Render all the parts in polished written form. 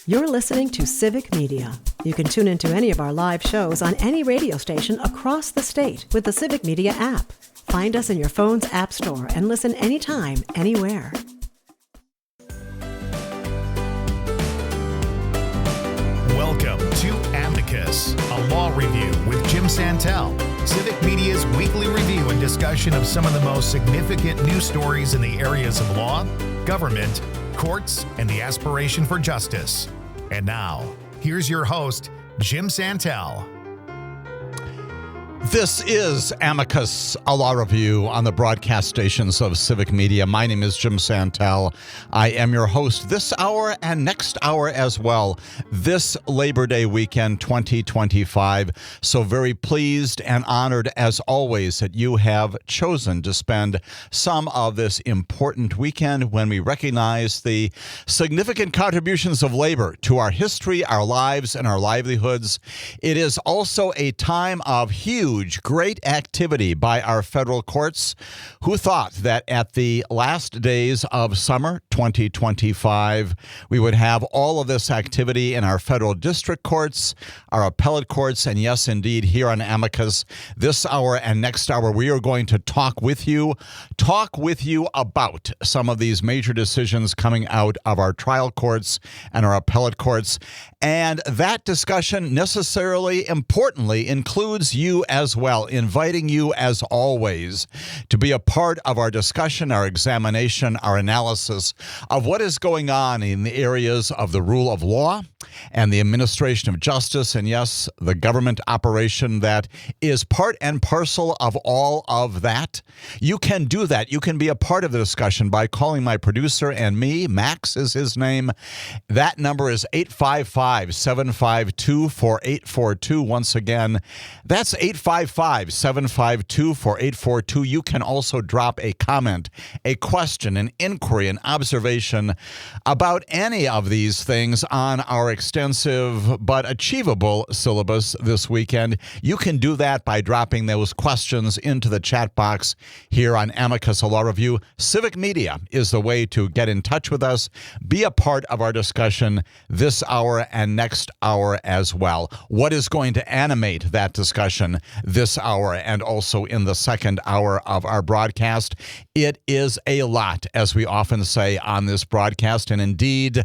You're listening to Civic Media. You can tune into any of our live shows on any radio station across the state with the Civic Media app. Find us in your phone's app store and listen anytime, anywhere. Welcome to Amicus, a law review with Jim Santelle, Civic Media's weekly review and discussion of some of the most significant news stories in the areas of law, government, courts, and the aspiration for justice. And now, here's your host, Jim Santelle. This is Amicus, a law review on the broadcast stations of Civic Media. My name is Jim Santelle. I am your host this hour and next hour as well, this Labor Day weekend 2025. So very pleased and honored as always that you have chosen to spend some of this important weekend when we recognize the significant contributions of labor to our history, our lives, and our livelihoods. It is also a time of great activity by our federal courts. Who thought that at the last days of summer 2025, we would have all of this activity in our federal district courts, our appellate courts, and yes, indeed, here on Amicus, this hour and next hour, we are going to talk with you about some of these major decisions coming out of our trial courts and our appellate courts. And that discussion necessarily, importantly, includes you as well, inviting you as always to be a part of our discussion, our examination, our analysis of what is going on in the areas of the rule of law and the administration of justice, and yes, the government operation that is part and parcel of all of that. You can do that. You can be a part of the discussion by calling my producer and me. Max is his name. That number is 855-752-4842. Once again, that's 855-752-4842. You can also drop a comment, a question, an inquiry, an observation about any of these things on our extensive but achievable syllabus this weekend. You can do that by dropping those questions into the chat box here on Amicus, a law review. Civic Media is the way to get in touch with us. Be a part of our discussion this hour and next hour as well. What is going to animate that discussion this hour and also in the second hour of our broadcast? It is a lot, as we often say on this broadcast, and indeed,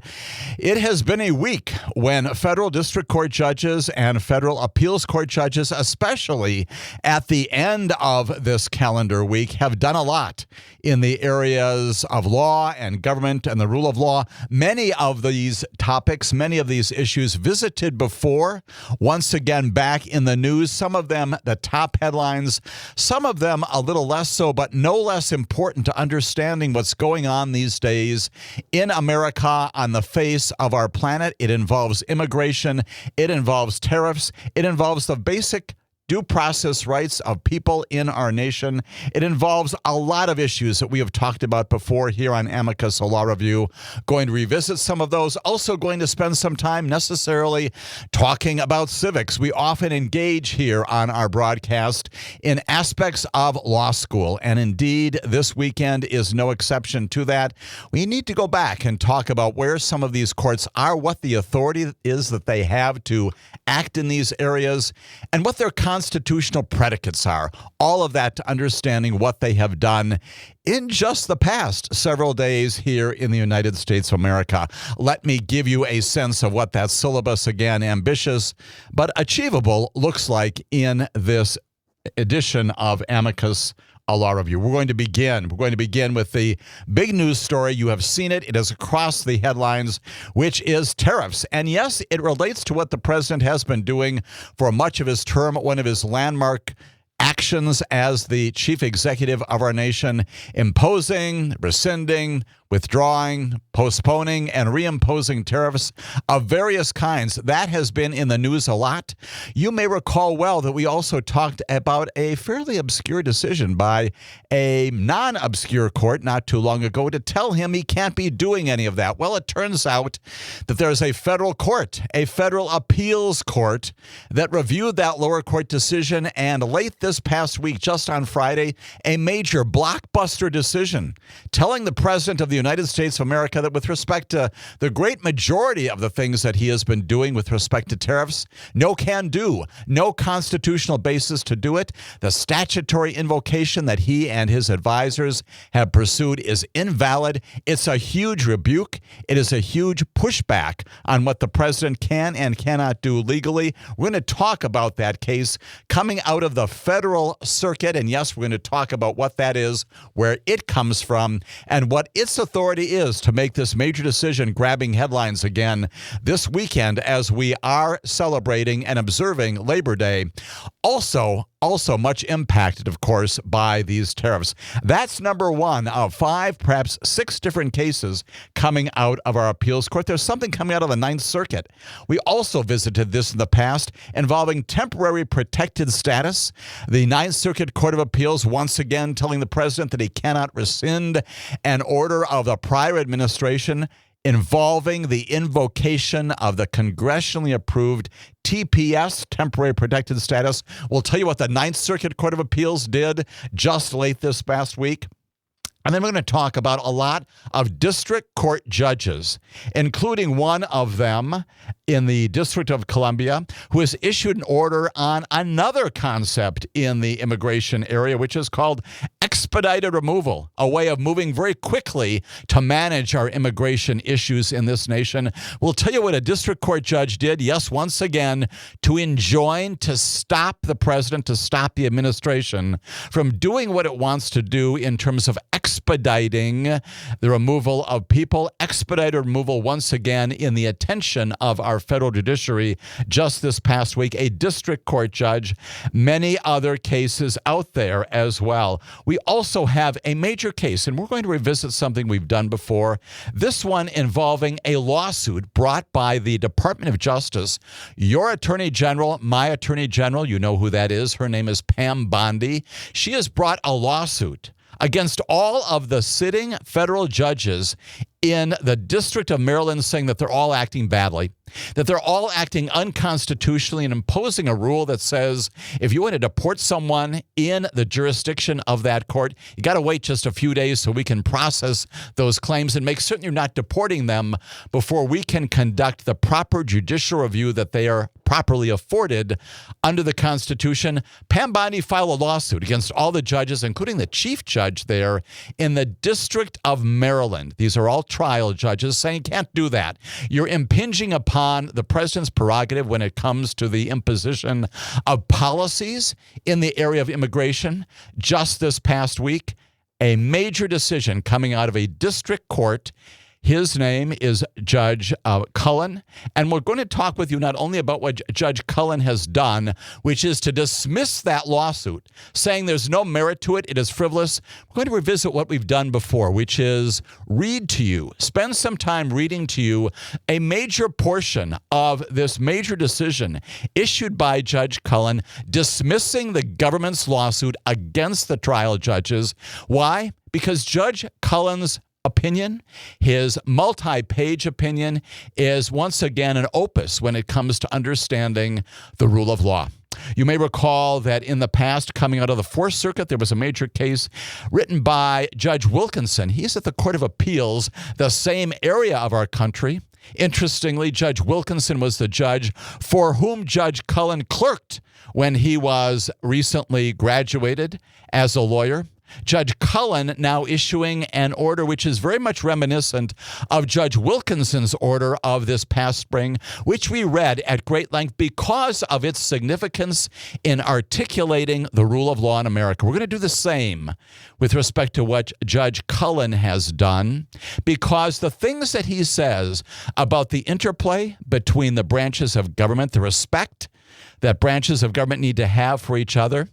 it has been a week when federal district court judges and federal appeals court judges, especially at the end of this calendar week, have done a lot in the areas of law and government and the rule of law. Many of these topics, many of these issues visited before, once again back in the news, some of them the top headlines, some of them a little less so, but no less important to understanding what's going on these days in America, on the face of our planet. It involves immigration, it involves tariffs, it involves the basic due process rights of people in our nation. It involves a lot of issues that we have talked about before here on Amicus, a law review. Going to revisit some of those. Also going to spend some time necessarily talking about civics. We often engage here on our broadcast in aspects of law school, and indeed this weekend is no exception to that. We need to go back and talk about where some of these courts are, what the authority is that they have to act in these areas, and what their constitutional predicates are. All of that to understanding what they have done in just the past several days here in the United States of America. Let me give you a sense of what that syllabus, again, ambitious but achievable, looks like in this edition of Amicus, a law review. We're going to begin with the big news story. You have seen it. It is across the headlines, which is tariffs. And yes, it relates to what the president has been doing for much of his term, one of his landmark actions as the chief executive of our nation, imposing, rescinding, withdrawing, postponing, and reimposing tariffs of various kinds. That has been in the news a lot. You may recall well that we also talked about a fairly obscure decision by a non-obscure court not too long ago to tell him he can't be doing any of that. Well, it turns out that there's a federal court, a federal appeals court, that reviewed that lower court decision, and late this past week, just on Friday, a major blockbuster decision telling the president of the United States of America that with respect to the great majority of the things that he has been doing with respect to tariffs, no can do, no constitutional basis to do it. The statutory invocation that he and his advisors have pursued is invalid. It's a huge rebuke. It is a huge pushback on what the president can and cannot do legally. We're going to talk about that case coming out of the federal circuit. And yes, we're going to talk about what that is, where it comes from, and what its authority is to make this major decision grabbing headlines again this weekend as we are celebrating and observing Labor Day. Also much impacted, of course, by these tariffs. That's number one of 5, perhaps 6 different cases coming out of our appeals court. There's something coming out of the Ninth Circuit. We also visited this in the past involving temporary protected status. The Ninth Circuit Court of Appeals once again telling the president that he cannot rescind an order of the prior administration involving the invocation of the congressionally approved TPS, temporary protected status. We'll tell you what the Ninth Circuit Court of Appeals did just late this past week. And then we're going to talk about a lot of district court judges, including one of them in the District of Columbia, who has issued an order on another concept in the immigration area, which is called expedited removal, a way of moving very quickly to manage our immigration issues in this nation. We'll tell you what a district court judge did, yes, once again, to enjoin, to stop the president, to stop the administration from doing what it wants to do in terms of expediting the removal of people, expedited removal once again in the attention of our federal judiciary just this past week, a district court judge, many other cases out there as well. We also have a major case, and we're going to revisit something we've done before, this one involving a lawsuit brought by the Department of Justice. Your Attorney General, my Attorney General, you know who that is. Her name is Pam Bondi. She has brought a lawsuit against all of the sitting federal judges in the District of Maryland, saying that they're all acting badly, that they're all acting unconstitutionally and imposing a rule that says if you want to deport someone in the jurisdiction of that court, you got to wait just a few days so we can process those claims and make certain you're not deporting them before we can conduct the proper judicial review that they are properly afforded under the Constitution. Pam Bondi filed a lawsuit against all the judges, including the chief judge there in the District of Maryland. These are all trial judges saying can't do that. You're impinging upon the president's prerogative when it comes to the imposition of policies in the area of immigration. Just this past week, a major decision coming out of a district court. His name is Judge Cullen, and we're going to talk with you not only about what Judge Cullen has done, which is to dismiss that lawsuit, saying there's no merit to it, it is frivolous. We're going to revisit what we've done before, which is read to you, spend some time reading to you a major portion of this major decision issued by Judge Cullen, dismissing the government's lawsuit against the trial judges. Why? Because Judge Cullen's opinion, his multi-page opinion, is once again an opus when it comes to understanding the rule of law. You may recall that in the past, coming out of the Fourth Circuit, there was a major case written by Judge Wilkinson. He's at the Court of Appeals, the same area of our country. Interestingly, Judge Wilkinson was the judge for whom Judge Cullen clerked when he was recently graduated as a lawyer. Judge Cullen now issuing an order which is very much reminiscent of Judge Wilkinson's order of this past spring, which we read at great length because of its significance in articulating the rule of law in America. We're going to do the same with respect to what Judge Cullen has done, because the things that he says about the interplay between the branches of government, the respect that branches of government need to have for each other,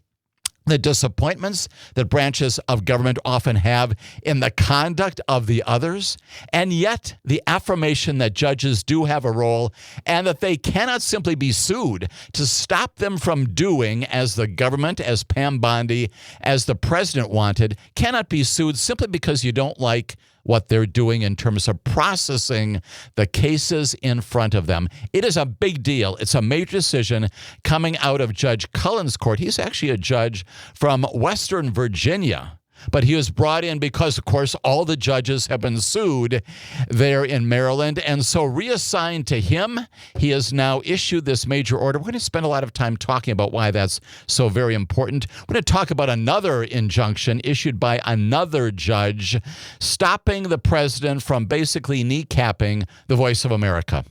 the disappointments that branches of government often have in the conduct of the others, and yet the affirmation that judges do have a role and that they cannot simply be sued to stop them from doing as the government, as Pam Bondi, as the president wanted, cannot be sued simply because you don't like what they're doing in terms of processing the cases in front of them. It is a big deal. It's a major decision coming out of Judge Cullen's court. He's actually a judge from Western Virginia, But he was brought in because, of course, all the judges have been sued there in Maryland. And so reassigned to him, he has now issued this major order. We're going to spend a lot of time talking about why that's so very important. We're going to talk about another injunction issued by another judge stopping the president from basically kneecapping the Voice of America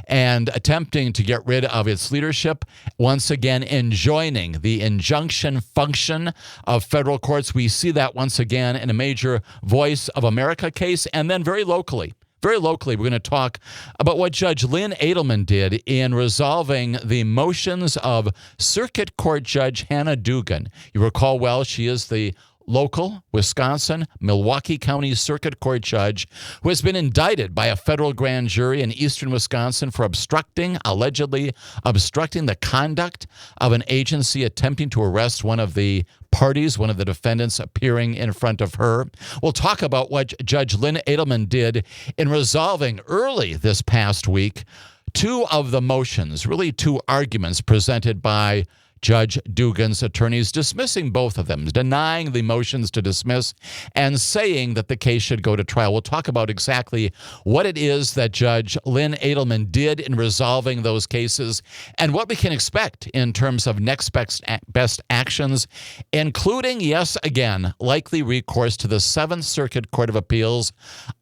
and attempting to get rid of its leadership, once again enjoining the injunction function of federal courts. We see that once again in a major Voice of America case, and then very locally, we're going to talk about what Judge Lynn Edelman did in resolving the motions of Circuit Court Judge Hannah Dugan. You recall well, she is the local Wisconsin, Milwaukee County Circuit Court judge who has been indicted by a federal grand jury in eastern Wisconsin for allegedly obstructing the conduct of an agency attempting to arrest one of the parties, one of the defendants appearing in front of her. We'll talk about what Judge Lynn Edelman did in resolving early this past week two of the motions, really two arguments presented by Judge Dugan's attorneys, dismissing both of them, denying the motions to dismiss and saying that the case should go to trial. We'll talk about exactly what it is that Judge Lynn Edelman did in resolving those cases and what we can expect in terms of next best actions, including, yes, again, likely recourse to the Seventh Circuit Court of Appeals,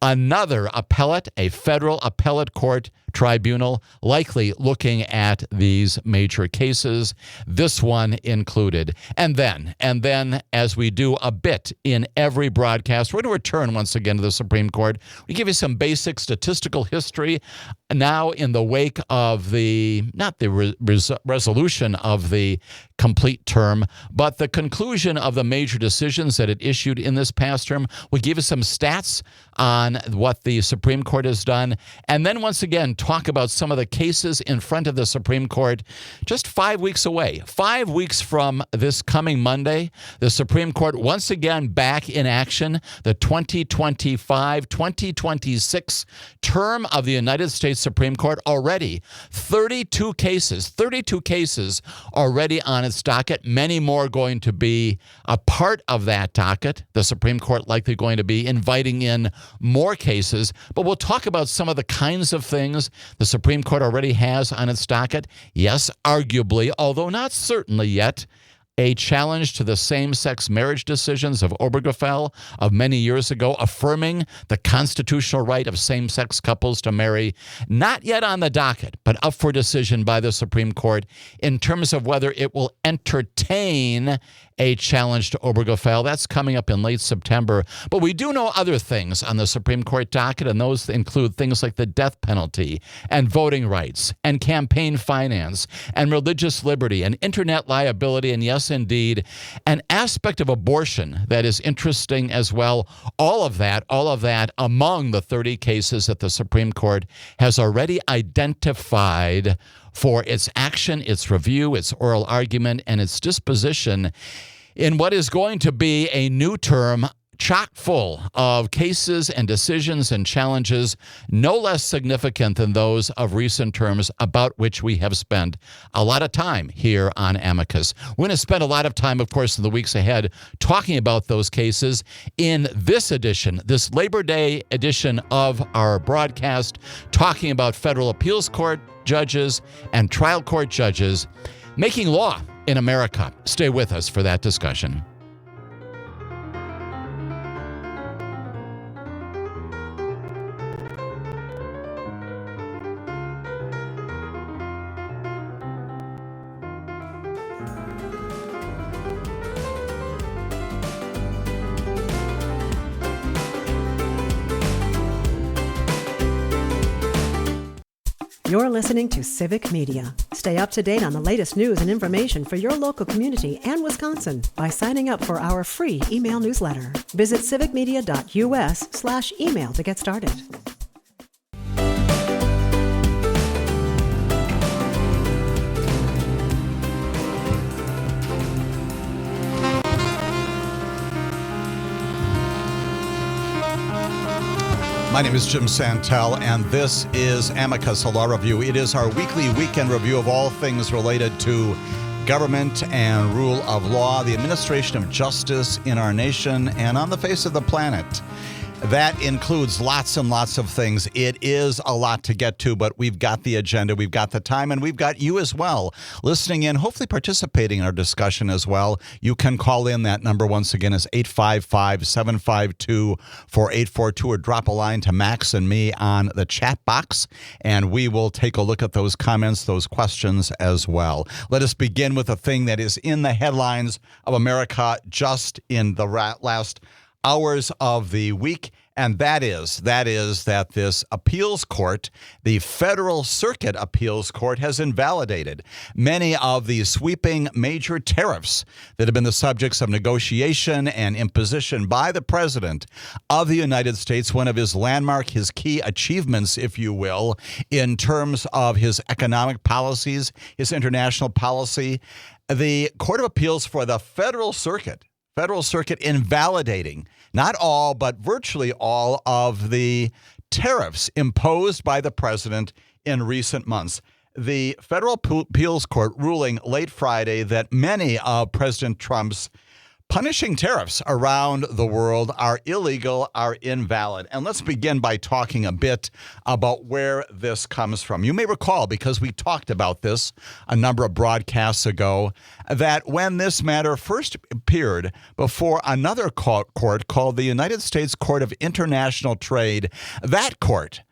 another appellate, a federal appellate court tribunal, likely looking at these major cases, this one included. And then, as we do a bit in every broadcast, we're going to return once again to the Supreme Court. We give you some basic statistical history now in the wake of not the resolution of the complete term, but the conclusion of the major decisions that it issued in this past term. We give you some stats on what the Supreme Court has done, and then once again talk about some of the cases in front of the Supreme Court just 5 weeks away. 5 weeks from this coming Monday, the Supreme Court once again back in action. The 2025-2026 term of the United States Supreme Court, already 32 cases already on its docket, many more going to be a part of that docket. The Supreme Court likely going to be inviting in more cases, but we'll talk about some of the kinds of things the Supreme Court already has on its docket. Yes, arguably, although not certainly yet, a challenge to the same-sex marriage decisions of Obergefell of many years ago, affirming the constitutional right of same-sex couples to marry, not yet on the docket, but up for decision by the Supreme Court in terms of whether it will entertain a challenge to Obergefell. That's coming up in late September. But we do know other things on the Supreme Court docket, and those include things like the death penalty and voting rights and campaign finance and religious liberty and internet liability, and yes, indeed, an aspect of abortion that is interesting as well. All of that among the 30 cases that the Supreme Court has already identified for its action, its review, its oral argument, and its disposition in what is going to be a new term chock full of cases and decisions and challenges no less significant than those of recent terms about which we have spent a lot of time here on Amicus. We're going to spend a lot of time, of course, in the weeks ahead talking about those cases in this edition, this Labor Day edition of our broadcast, talking about federal appeals court judges and trial court judges making law in America. Stay with us for that discussion. You're listening to Civic Media. Stay up to date on the latest news and information for your local community and Wisconsin by signing up for our free email newsletter. Visit civicmedia.us/email to get started. My name is Jim Santelle, and this is Amicus, a law review. It is our weekly weekend review of all things related to government and rule of law, the administration of justice in our nation and on the face of the planet. That includes lots and lots of things. It is a lot to get to, but we've got the agenda, we've got the time, and we've got you as well listening in, hopefully participating in our discussion as well. You can call in. That number, once again, is 855-752-4842, or drop a line to Max and me on the chat box, and we will take a look at those comments, those questions as well. Let us begin with a thing that is in the headlines of America just in the last hours of the week, and that is that this appeals court, the Federal Circuit Appeals Court, has invalidated many of the sweeping major tariffs that have been the subjects of negotiation and imposition by the President of the United States, one of his landmark, his key achievements, if you will, in terms of his economic policies, his international policy. The Court of Appeals for the Federal Circuit invalidating not all, but virtually all of the tariffs imposed by the president in recent months. The Federal Appeals Court ruling late Friday that many of President Trump's punishing tariffs around the world are illegal, are invalid. And let's begin by talking a bit about where this comes from. You may recall, because we talked about this a number of broadcasts ago, that when this matter first appeared before another court called the United States Court of International Trade, that court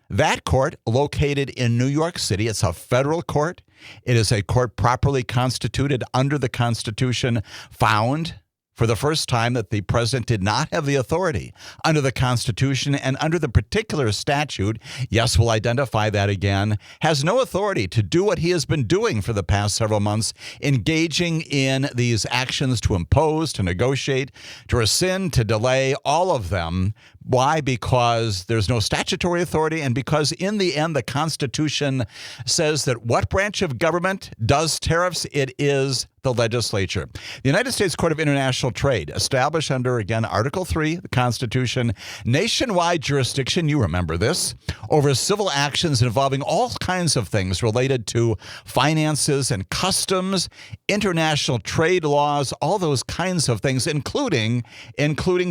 located in New York City, it's a federal court. It is a court properly constituted under the Constitution, found for the first time that the president did not have the authority under the Constitution and under the particular statute, yes, we'll identify that again, has no authority to do what he has been doing for the past several months, engaging in these actions to impose, to negotiate, to rescind, to delay, all of them. Why? Because there's no statutory authority, and because in the end, the Constitution says that what branch of government does tariffs? It is the legislature. The United States Court of International Trade, established under, again, Article 3, the Constitution, nationwide jurisdiction, you remember this, over civil actions involving all kinds of things related to finances and customs, international trade laws, all those kinds of things, including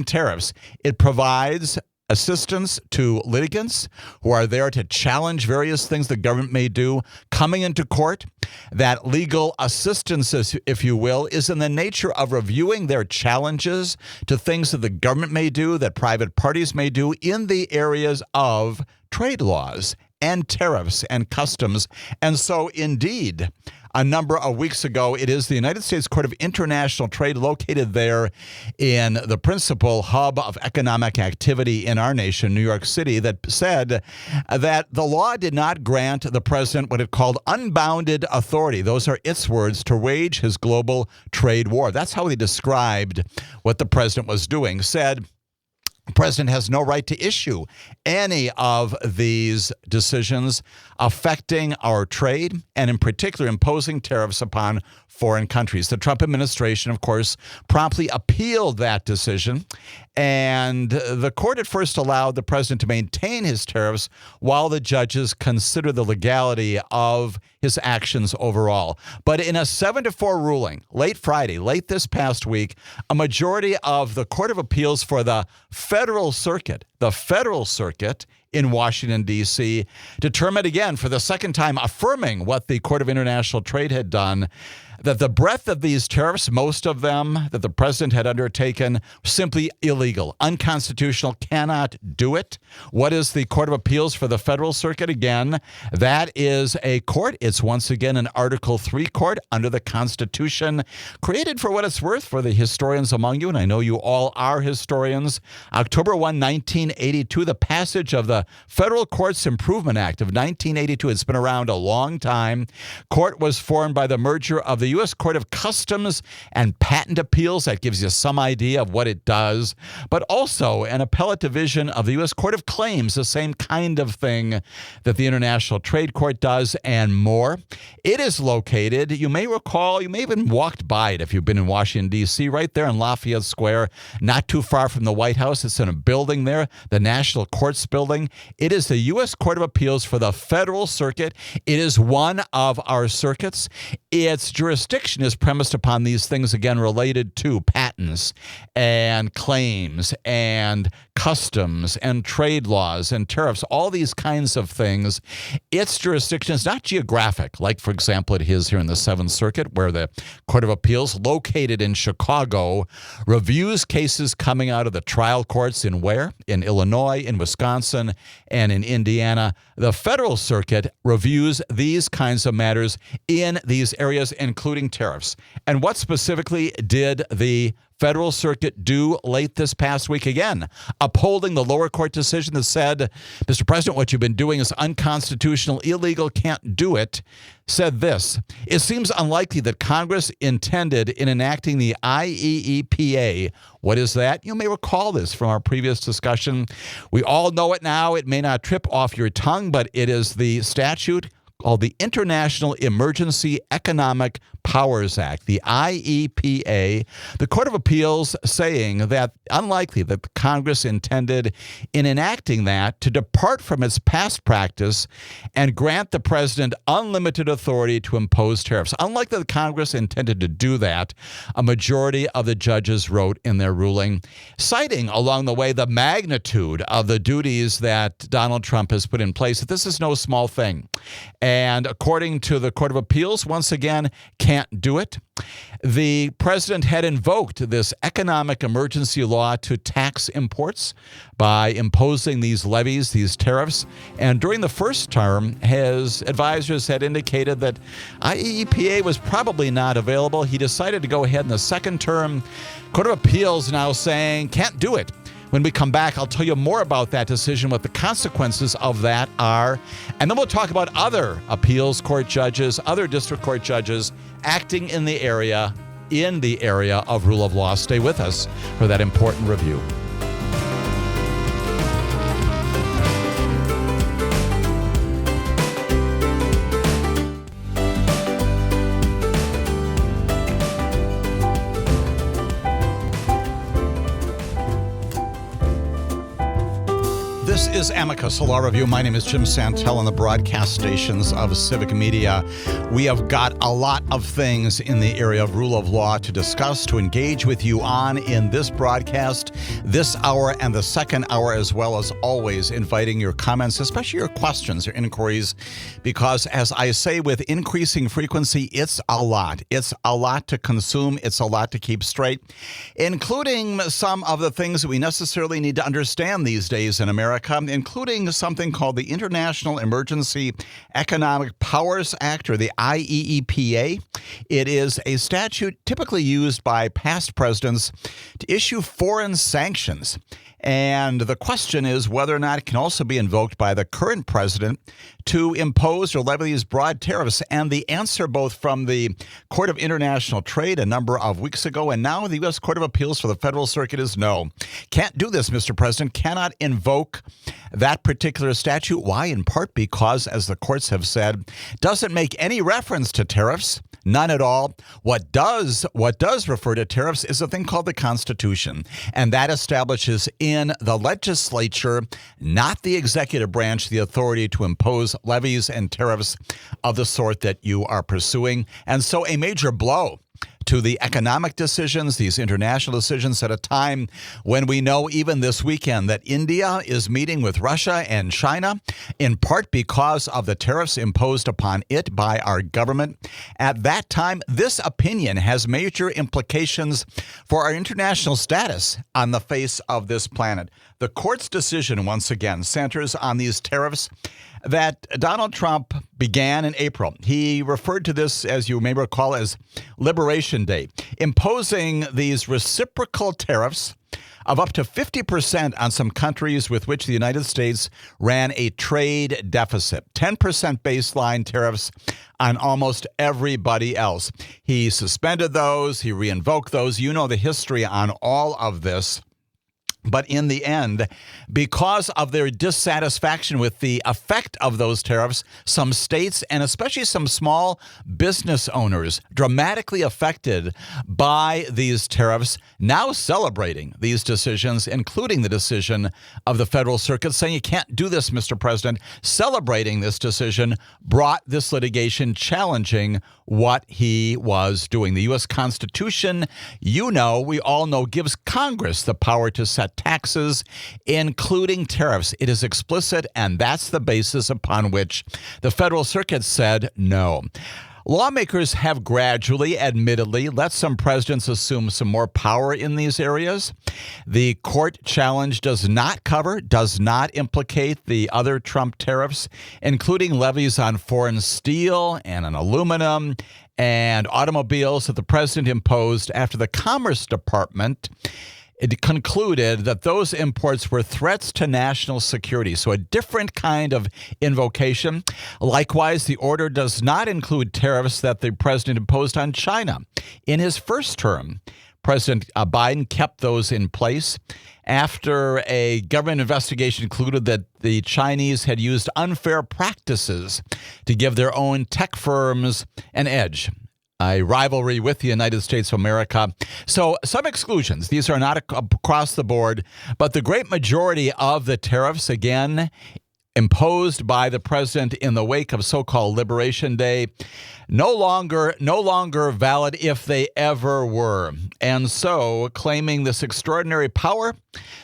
tariffs. It provides assistance to litigants who are there to challenge various things the government may do coming into court. That legal assistance, if you will, is in the nature of reviewing their challenges to things that the government may do, that private parties may do in the areas of trade laws and tariffs and customs. And so, indeed, a number of weeks ago, it is the United States Court of International Trade, located there in the principal hub of economic activity in our nation, New York City, that said that the law did not grant the president what it called unbounded authority. Those are its words, to wage his global trade war. That's how he described what the president was doing. Said, the president has no right to issue any of these decisions affecting our trade, and in particular imposing tariffs upon foreign countries. The Trump administration, of course, promptly appealed that decision, and the court at first allowed the president to maintain his tariffs while the judges consider the legality of his actions overall. But in a 7-4 ruling, late Friday, late this past week, a majority of the Court of Appeals for the Federal Circuit in Washington, D.C., determined again for the second time, affirming what the Court of International Trade had done, that the breadth of these tariffs, most of them that the president had undertaken, simply illegal, unconstitutional, cannot do it. What is the Court of Appeals for the Federal Circuit? Again, that is a court. It's once again an Article 3 court under the Constitution, created for what it's worth for the historians among you, and I know you all are historians. October 1, 1982, the passage of the Federal Courts Improvement Act of 1982. It's been around a long time. Court was formed by the merger of the U.S. Court of Customs and Patent Appeals. That gives you some idea of what it does. But also an appellate division of the U.S. Court of Claims, the same kind of thing that the International Trade Court does, and more. It is located, you may recall, you may have even walked by it if you've been in Washington, D.C., right there in Lafayette Square, not too far from the White House. It's in a building there, the National Courts Building. It is the U.S. Court of Appeals for the Federal Circuit. It is one of our circuits. Its jurisdiction jurisdiction is premised upon these things, again, related to patents and claims and customs and trade laws and tariffs, all these kinds of things. Its jurisdiction is not geographic, like, for example, it is here in the Seventh Circuit, where the Court of Appeals, located in Chicago, reviews cases coming out of the trial courts in where? In Illinois, in Wisconsin, and in Indiana. The Federal Circuit reviews these kinds of matters in these areas, including tariffs. And what specifically did the Federal Circuit do late this past week? Again, upholding the lower court decision that said, Mr. President, what you've been doing is unconstitutional, illegal, can't do it, said this: it seems unlikely that Congress intended in enacting the IEEPA. What is that? You may recall this from our previous discussion. We all know it now. It may not trip off your tongue, but it is the statute called the International Emergency Economic Powers Act, the IEPA. The Court of Appeals saying that unlikely that Congress intended in enacting that to depart from its past practice and grant the president unlimited authority to impose tariffs. Unlikely that Congress intended to do that, a majority of the judges wrote in their ruling, citing along the way the magnitude of the duties that Donald Trump has put in place. That this is no small thing. And according to the Court of Appeals, once again, can't do it. The president had invoked this economic emergency law to tax imports by imposing these levies, these tariffs. And during the first term, his advisors had indicated that IEEPA was probably not available. He decided to go ahead in the second term. Court of Appeals now saying can't do it. When we come back, I'll tell you more about that decision, what the consequences of that are. And then we'll talk about other appeals court judges, other district court judges acting in the area of rule of law. Stay with us for that important review. This is Amicus, a law review. My name is Jim Santelle on the broadcast stations of Civic Media. We have got a lot of things in the area of rule of law to discuss, to engage with you on in this broadcast, this hour and the second hour, as well as always inviting your comments, especially your questions or inquiries, because as I say with increasing frequency, it's a lot. It's a lot to consume. It's a lot to keep straight, including some of the things that we necessarily need to understand these days in America, including something called the International Emergency Economic Powers Act, or the IEEPA. It is a statute typically used by past presidents to issue foreign sanctions. And the question is whether or not it can also be invoked by the current president to impose or levy these broad tariffs. And the answer, both from the Court of International Trade a number of weeks ago and now the U.S. Court of Appeals for the Federal Circuit, is no. Can't do this, Mr. President. Cannot invoke that particular statute. Why? In part because, as the courts have said, doesn't make any reference to tariffs. None at all. What does refer to tariffs is a thing called the Constitution, and that establishes in the legislature, not the executive branch, the authority to impose levies and tariffs of the sort that you are pursuing. And so a major blow to the economic decisions, these international decisions, at a time when we know even this weekend that India is meeting with Russia and China, in part because of the tariffs imposed upon it by our government. At that time, this opinion has major implications for our international status on the face of this planet. The court's decision, once again, centers on these tariffs that Donald Trump began in April. He referred to this, as you may recall, as Liberation Day, imposing these reciprocal tariffs of up to 50% on some countries with which the United States ran a trade deficit, 10% baseline tariffs on almost everybody else. He suspended those, he reinvoked those. You know the history on all of this. But in the end, because of their dissatisfaction with the effect of those tariffs, some states and especially some small business owners dramatically affected by these tariffs, now celebrating these decisions, including the decision of the Federal Circuit saying you can't do this, Mr. President. Celebrating this decision brought this litigation challenging what he was doing. The U.S. Constitution, we all know, gives Congress the power to set taxes, including tariffs. It is explicit, and that's the basis upon which the Federal Circuit said no. Lawmakers have gradually, admittedly, let some presidents assume some more power in these areas. The court challenge does not implicate the other Trump tariffs, including levies on foreign steel and on aluminum and automobiles that the president imposed after the Commerce Department it concluded that those imports were threats to national security, so a different kind of invocation. Likewise, the order does not include tariffs that the president imposed on China. In his first term, President Biden kept those in place after a government investigation concluded that the Chinese had used unfair practices to give their own tech firms an edge. A rivalry with the United States of America. So some exclusions. These are not across the board, but the great majority of the tariffs, again, imposed by the president in the wake of so-called Liberation Day, no longer valid if they ever were. And so, claiming this extraordinary power,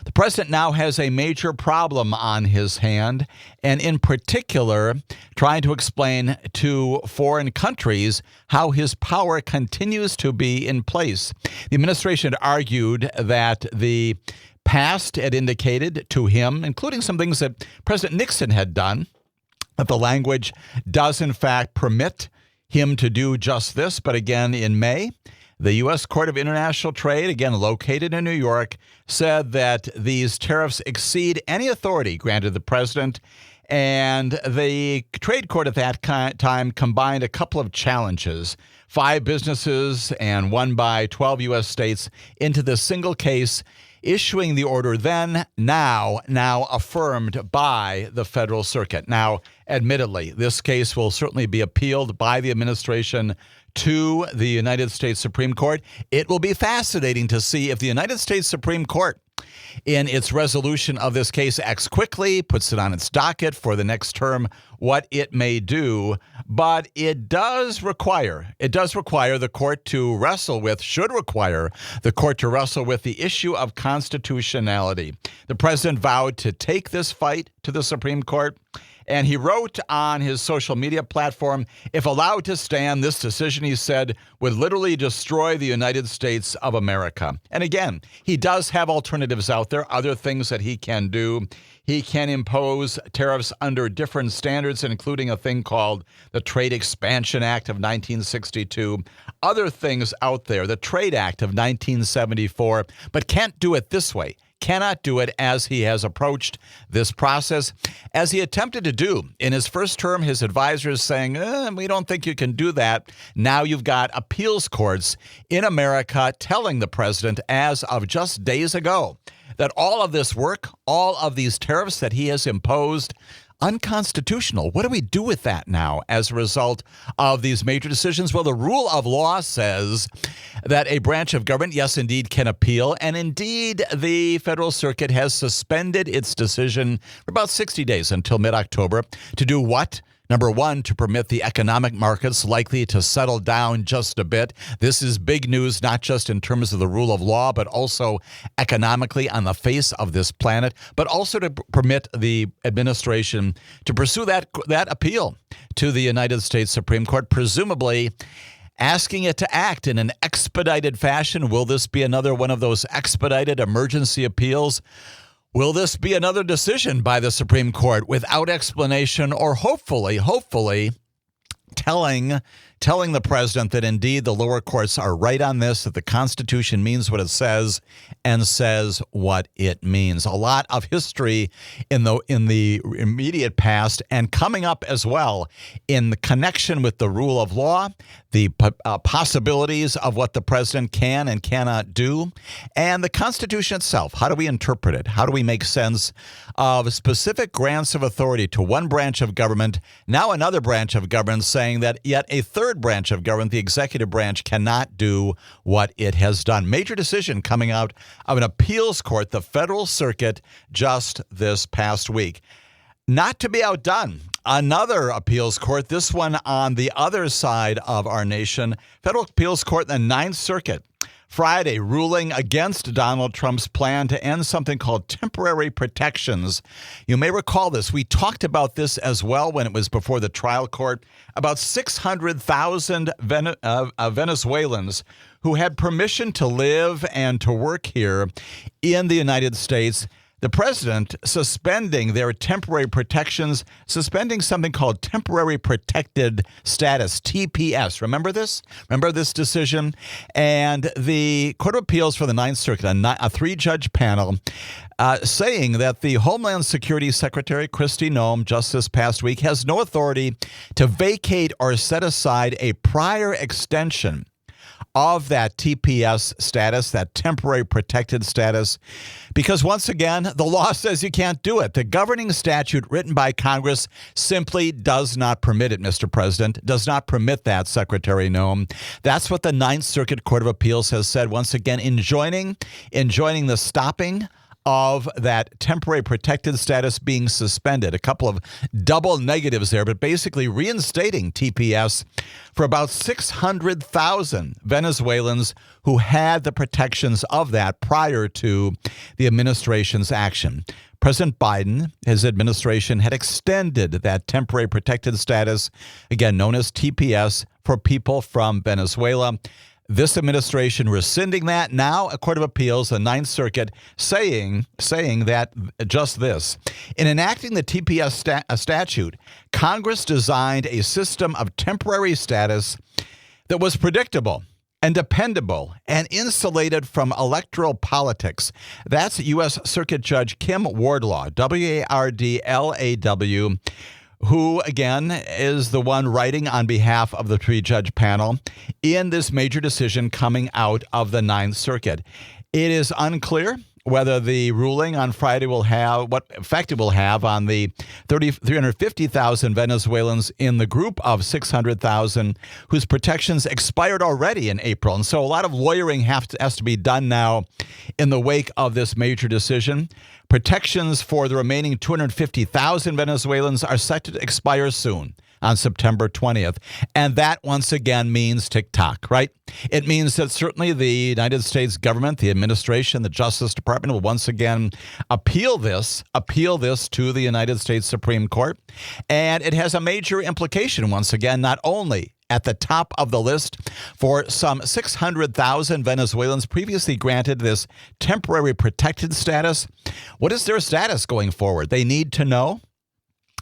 the president now has a major problem on his hand, and in particular, trying to explain to foreign countries how his power continues to be in place. The administration argued that the past had indicated to him, including some things that President Nixon had done, that the language does in fact permit him to do just this. But again, in May, the U.S. Court of International Trade, again located in New York, said that these tariffs exceed any authority granted the president. And the trade court at that time combined a couple of challenges, 5 businesses and one by 12 U.S. states, into this single case, issuing the order now affirmed by the Federal Circuit. Now, admittedly, this case will certainly be appealed by the administration to the United States Supreme Court. It will be fascinating to see if the United States Supreme Court, in its resolution of this case, acts quickly, puts it on its docket for the next term, what it may do. But it does require the court to wrestle with, the issue of constitutionality. The president vowed to take this fight to the Supreme Court. And he wrote on his social media platform, if allowed to stand, this decision, he said, would literally destroy the United States of America. And again, he does have alternatives out there, other things that he can do. He can impose tariffs under different standards, including a thing called the Trade Expansion Act of 1962, other things out there, the Trade Act of 1974, but can't do it this way. Cannot do it as he has approached this process, as he attempted to do in his first term. His advisors saying, we don't think you can do that. Now you've got appeals courts in America telling the president, as of just days ago, that all of this work, all of these tariffs that he has imposed, unconstitutional. What do we do with that now as a result of these major decisions? Well, the rule of law says that a branch of government, yes, indeed, can appeal. And indeed, the Federal Circuit has suspended its decision for about 60 days until mid-October to do what? Number one, to permit the economic markets likely to settle down just a bit. This is big news, not just in terms of the rule of law, but also economically on the face of this planet, but also to permit the administration to pursue that appeal to the United States Supreme Court, presumably asking it to act in an expedited fashion. Will this be another one of those expedited emergency appeals? Will this be another decision by the Supreme Court without explanation, or hopefully telling the president that indeed the lower courts are right on this, that the Constitution means what it says and says what it means. A lot of history in the immediate past and coming up as well in the connection with the rule of law, the possibilities of what the president can and cannot do, and the Constitution itself. How do we interpret it? How do we make sense of specific grants of authority to one branch of government, now another branch of government saying that yet a third branch of government, the executive branch, cannot do what it has done? Major decision coming out of an appeals court, the Federal Circuit, just this past week. Not to be outdone, another appeals court, this one on the other side of our nation, Federal Appeals Court in the Ninth Circuit, Friday, ruling against Donald Trump's plan to end something called temporary protections. You may recall this. We talked about this as well when it was before the trial court. About 600,000 Venezuelans who had permission to live and to work here in the United States. The president suspending their temporary protections, suspending something called temporary protected status, TPS. Remember this? Remember this decision? And the Court of Appeals for the Ninth Circuit, a three-judge panel, saying that the Homeland Security Secretary, Kristi Noem, just this past week, has no authority to vacate or set aside a prior extension of that TPS status, that temporary protected status, because once again, the law says you can't do it. The governing statute written by Congress simply does not permit it, Mr. President, does not permit that, Secretary Noem. That's what the Ninth Circuit Court of Appeals has said, once again, enjoining the stopping of that temporary protected status being suspended. A couple of double negatives there, but basically reinstating TPS for about 600,000 Venezuelans who had the protections of that prior to the administration's action. President Biden, his administration, had extended that temporary protected status, again known as TPS, for people from Venezuela. This administration rescinding that. Now, a Court of Appeals, the Ninth Circuit, saying that just this. In enacting the TPS statute, Congress designed a system of temporary status that was predictable and dependable and insulated from electoral politics. That's U.S. Circuit Judge Kim Wardlaw, Wardlaw, who, again, is the one writing on behalf of the three-judge panel in this major decision coming out of the Ninth Circuit. It is unclear whether the ruling on Friday will have, what effect it will have on the 350,000 Venezuelans in the group of 600,000 whose protections expired already in April. And so a lot of lawyering has to be done now in the wake of this major decision. Protections for the remaining 250,000 Venezuelans are set to expire soon, on September 20th. And that, once again, means tick-tock, right? It means that certainly the United States government, the administration, the Justice Department will once again appeal this to the United States Supreme Court. And it has a major implication, once again, not only at the top of the list for some 600,000 Venezuelans previously granted this temporary protected status. What is their status going forward? They need to know.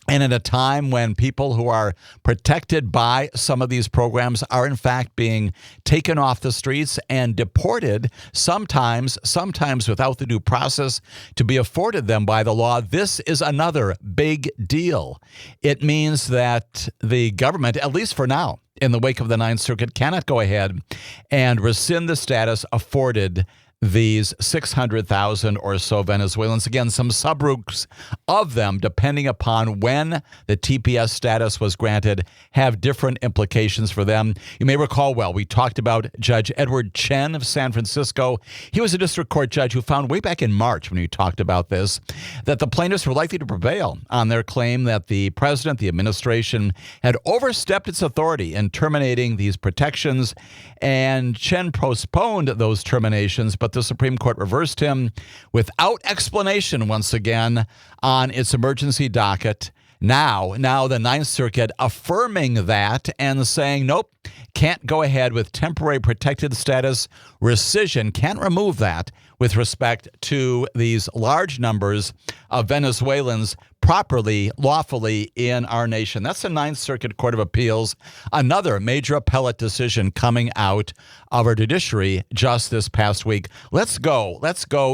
And at a time when people who are protected by some of these programs are in fact being taken off the streets and deported, sometimes without the due process to be afforded them by the law, this is another big deal. It means that the government, at least for now, in the wake of the Ninth Circuit, cannot go ahead and rescind the status afforded these 600,000 or so Venezuelans. Again, some subgroups of them, depending upon when the TPS status was granted, have different implications for them. You may recall, well, we talked about Judge Edward Chen of San Francisco. He was a district court judge who found way back in March when we talked about this, that the plaintiffs were likely to prevail on their claim that the president, the administration, had overstepped its authority in terminating these protections, and Chen postponed those terminations, but the Supreme Court reversed him without explanation once again on its emergency docket. Now the Ninth Circuit affirming that and saying, nope, can't go ahead with temporary protected status rescission, can't remove that with respect to these large numbers of Venezuelans properly, lawfully in our nation. That's the Ninth Circuit Court of Appeals, another major appellate decision coming out of our judiciary just this past week. Let's go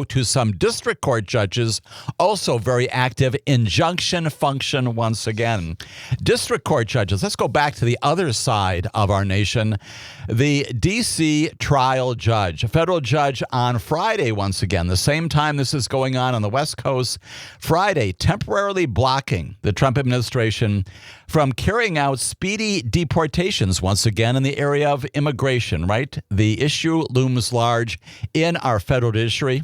to some district court judges, also very active, injunction function once again. District court judges, let's go back to the other side of our nation. The D.C. trial judge, a federal judge on Friday once again, the same time this is going on the West Coast, Friday, temporarily blocking the Trump administration from carrying out speedy deportations once again in the area of immigration, right? The issue looms large in our federal judiciary.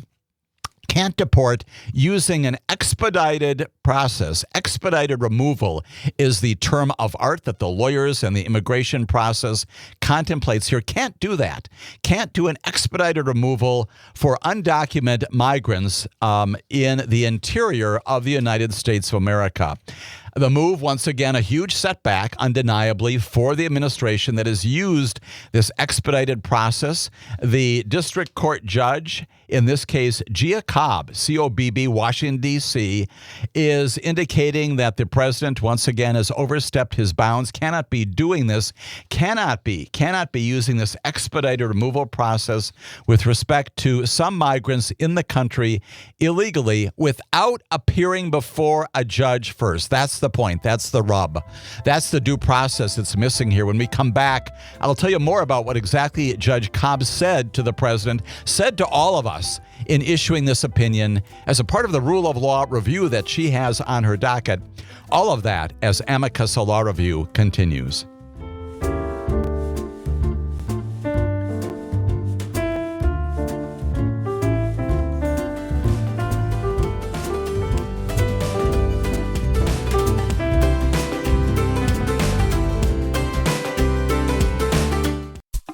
Can't deport using an expedited process. Expedited removal is the term of art that the lawyers and the immigration process contemplates here. Can't do that. Can't do an expedited removal for undocumented migrants in the interior of the United States of America. The move, once again, a huge setback, undeniably, for the administration that has used this expedited process. The district court judge, in this case, Gia Cobb, C-O-B-B, Washington, D.C., is indicating that the president, once again, has overstepped his bounds, cannot be doing this, cannot be using this expedited removal process with respect to some migrants in the country illegally without appearing before a judge first. That's the point. That's the rub. That's the due process that's missing here. When we come back, I'll tell you more about what exactly Judge Cobb said to the president, said to all of us in issuing this opinion as a part of the rule of law review that she has on her docket. All of that as Amicus Law Review continues.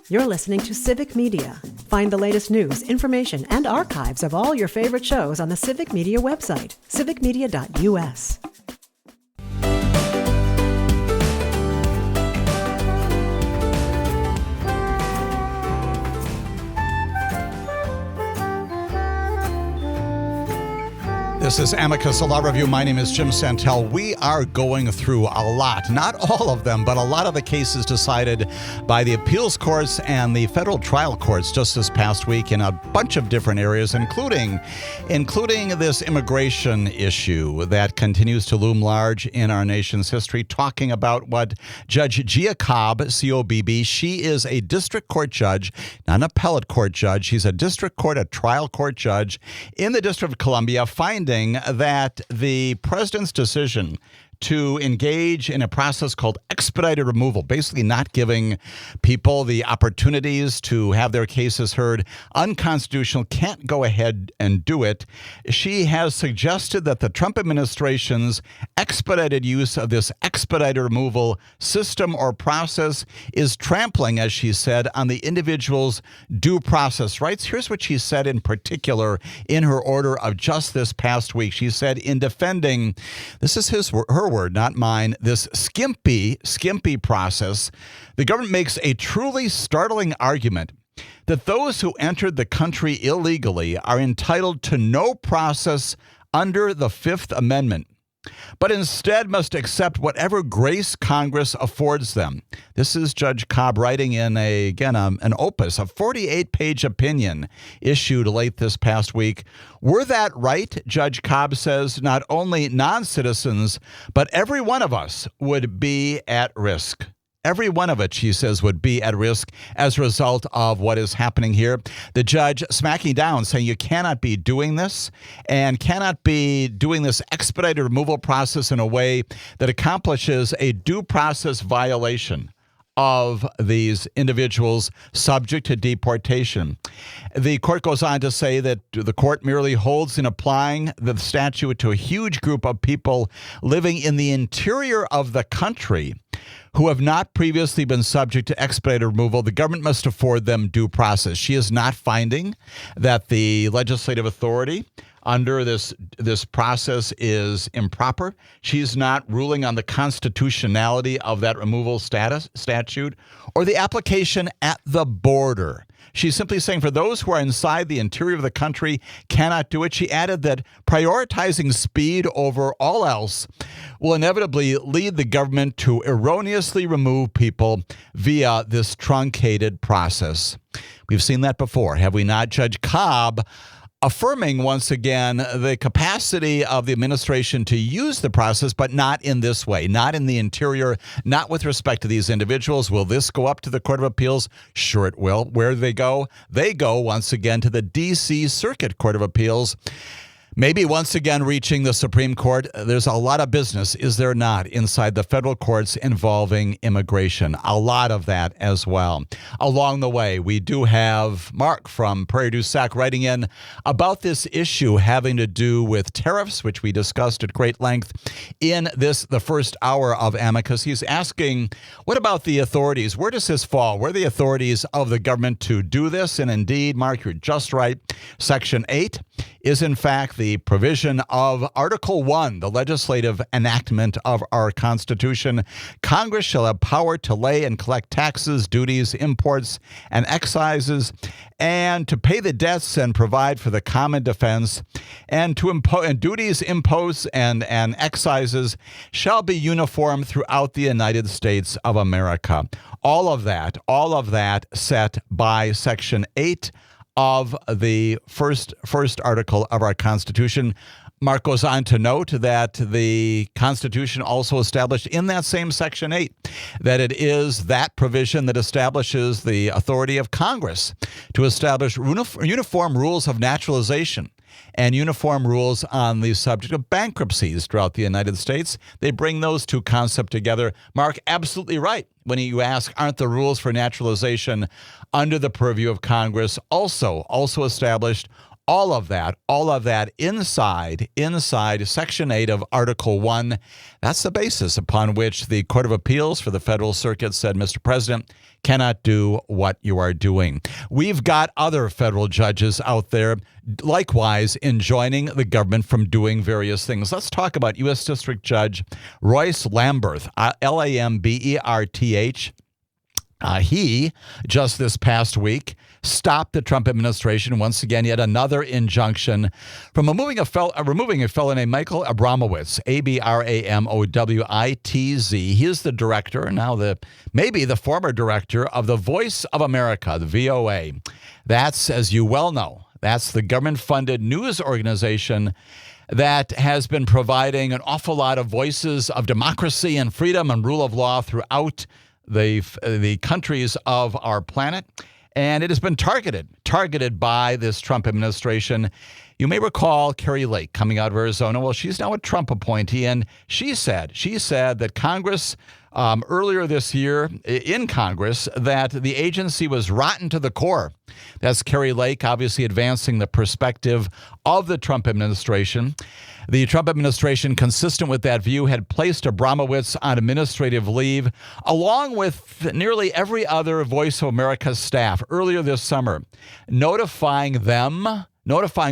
You're listening to Civic Media. Find the latest news, information, and archives of all your favorite shows on the Civic Media website, civicmedia.us. This is Amicus Law Review. My name is Jim Santelle. We are going through a lot, not all of them, but a lot of the cases decided by the appeals courts and the federal trial courts just this past week in a bunch of different areas, including this immigration issue that continues to loom large in our nation's history, talking about what Judge Gia Cobb, C-O-B-B, she is a district court judge, not an appellate court judge. She's a district court, a trial court judge in the District of Columbia, finding that the president's decision to engage in a process called expedited removal, basically not giving people the opportunities to have their cases heard, unconstitutional, can't go ahead and do it. She has suggested that the Trump administration's expedited use of this expedited removal system or process is trampling, as she said, on the individual's due process rights. Here's what she said in particular in her order of just this past week. She said, in defending, this is her word, not mine, this skimpy process, the government makes a truly startling argument that those who entered the country illegally are entitled to no process under the Fifth Amendment, but instead must accept whatever grace Congress affords them. This is Judge Cobb writing in an opus, a 48-page opinion issued late this past week. Were that right, Judge Cobb says, not only non-citizens, but every one of us would be at risk. Every one of it, she says, would be at risk as a result of what is happening here. The judge smacking down, saying you cannot be doing this and cannot be doing this expedited removal process in a way that accomplishes a due process violation of these individuals subject to deportation. The court goes on to say that the court merely holds in applying the statute to a huge group of people living in the interior of the country who have not previously been subject to expedited removal. The government must afford them due process. She is not finding that the legislative authority under this process is improper. She's not ruling on the constitutionality of that removal statute or the application at the border. She's simply saying for those who are inside the interior of the country cannot do it. She added that prioritizing speed over all else will inevitably lead the government to erroneously remove people via this truncated process. We've seen that before, have we not? Judge Cobb affirming once again the capacity of the administration to use the process, but not in this way, not in the interior, not with respect to these individuals. Will this go up to the Court of Appeals? Sure it will. Where do they go? They go once again to the D.C. Circuit Court of Appeals. Maybe once again reaching the Supreme Court. There's a lot of business, is there not, inside the federal courts involving immigration? A lot of that as well. Along the way, we do have Mark from Prairie du Sac writing in about this issue having to do with tariffs, which we discussed at great length in the first hour of Amicus. He's asking, what about the authorities? Where does this fall? Where are the authorities of the government to do this? And indeed, Mark, you're just right. Section 8 is in fact the provision of Article 1, the legislative enactment of our Constitution. Congress shall have power to lay and collect taxes, duties, imports, and excises, and to pay the debts and provide for the common defense, and to impose duties, imposts, and excises shall be uniform throughout the United States of America. All of that set by Section 8 of the first article of our Constitution. Mark goes on to note that the Constitution also established in that same Section 8 that it is that provision that establishes the authority of Congress to establish uniform rules of naturalization and uniform rules on the subject of bankruptcies throughout the United States. They bring those two concepts together. Mark, absolutely right. When you ask, aren't the rules for naturalization under the purview of Congress also established? All of that inside Section 8 of Article 1. That's the basis upon which the Court of Appeals for the Federal Circuit said, Mr. President, cannot do what you are doing. We've got other federal judges out there, likewise, enjoining the government from doing various things. Let's talk about U.S. District Judge Royce Lamberth, Lamberth. He, just this past week, stopped the Trump administration, once again, yet another injunction from removing a fellow named Michael Abramowitz, Abramowitz. He is the director, now maybe the former director of the Voice of America, the VOA. That's, as you well know, that's the government-funded news organization that has been providing an awful lot of voices of democracy and freedom and rule of law throughout the countries of our planet. And it has been targeted by this Trump administration. You may recall Carrie Lake coming out of Arizona. Well, she's now a Trump appointee, and she said that Congress, earlier this year in Congress, that the agency was rotten to the core. That's Carrie Lake, obviously advancing the perspective of the Trump administration. The Trump administration, consistent with that view, had placed Abramowitz on administrative leave, along with nearly every other Voice of America staff earlier this summer, notifying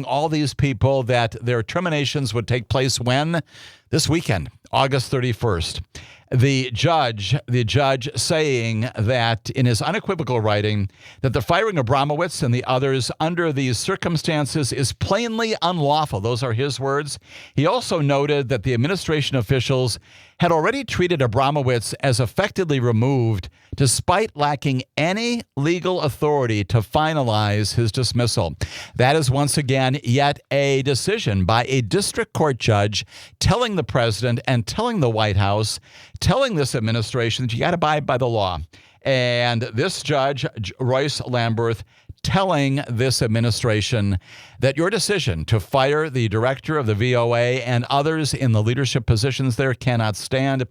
all these people that their terminations would take place when? This weekend, August 31st. The judge saying that in his unequivocal writing that the firing of Abramowitz and the others under these circumstances is plainly unlawful. Those are his words. He also noted that the administration officials had already treated Abramowitz as effectively removed despite lacking any legal authority to finalize his dismissal. That is once again yet a decision by a district court judge telling the president and telling the White House, telling this administration that you got to abide by the law. And this judge, Royce Lamberth, telling this administration that your decision to fire the director of the VOA and others in the leadership positions there cannot stand.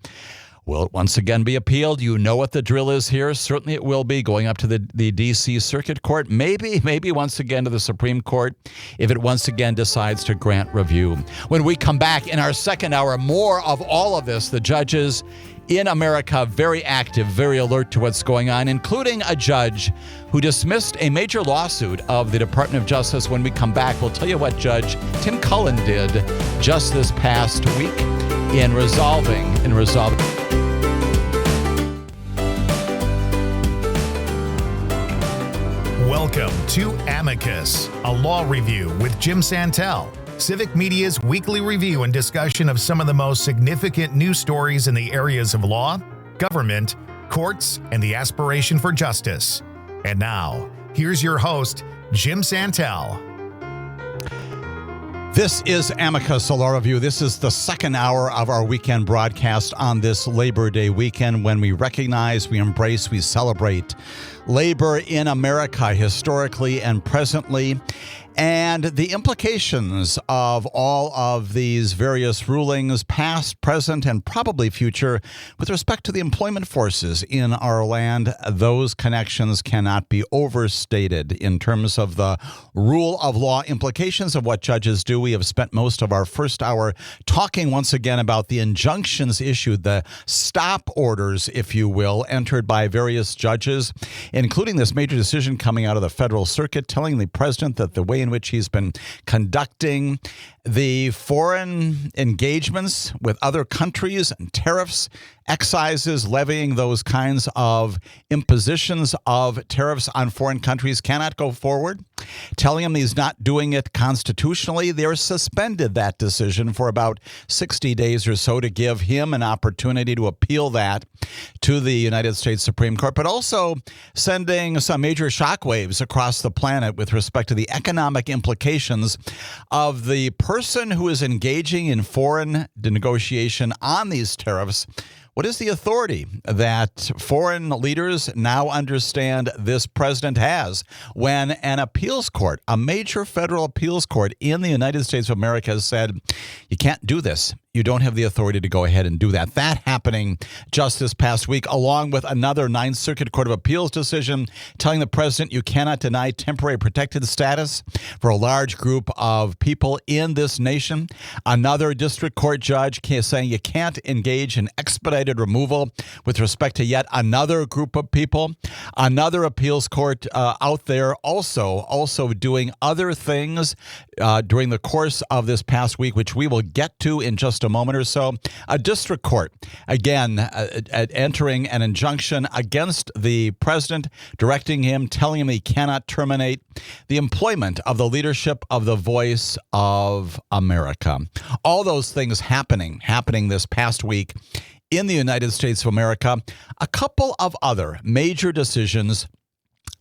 Will it once again be appealed? You know what the drill is here. Certainly it will be going up to the D.C. Circuit Court, maybe once again to the Supreme Court if it once again decides to grant review. When we come back in our second hour, more of all of this, the judges in America, very active, very alert to what's going on, including a judge who dismissed a major lawsuit of the Department of Justice. When we come back, we'll tell you what Judge Tim Cullen did just this past week in resolving. Welcome to Amicus, a law review with Jim Santelle, Civic Media's weekly review and discussion of some of the most significant news stories in the areas of law, government, courts, and the aspiration for justice. And now, here's your host, Jim Santelle. This is Amicus, a law review. This is the second hour of our weekend broadcast on this Labor Day weekend when we recognize, we embrace, we celebrate labor in America historically and presently, and the implications of all of these various rulings, past, present, and probably future, with respect to the employment forces in our land. Those connections cannot be overstated in terms of the rule of law implications of what judges do. We have spent most of our first hour talking once again about the injunctions issued, the stop orders, if you will, entered by various judges, including this major decision coming out of the federal circuit telling the president that the way in which he's been conducting the foreign engagements with other countries and tariffs, excises, levying those kinds of impositions of tariffs on foreign countries cannot go forward, telling him he's not doing it constitutionally. They're suspended that decision for about 60 days or so to give him an opportunity to appeal that to the United States Supreme Court, but also sending some major shockwaves across the planet with respect to the economic implications of the person who is engaging in foreign negotiation on these tariffs. What is the authority that foreign leaders now understand this president has when an appeals court, a major federal appeals court in the United States of America, has said, you can't do this. You don't have the authority to go ahead and do that. That happening just this past week, along with another Ninth Circuit Court of Appeals decision telling the president you cannot deny temporary protected status for a large group of people in this nation. Another district court judge saying you can't engage in expedited removal with respect to yet another group of people. Another appeals court out there also doing other things during the course of this past week, which we will get to in just a moment or so. A district court, again, entering an injunction against the president, directing him, telling him he cannot terminate the employment of the leadership of the Voice of America. All those things happening this past week in the United States of America. A couple of other major decisions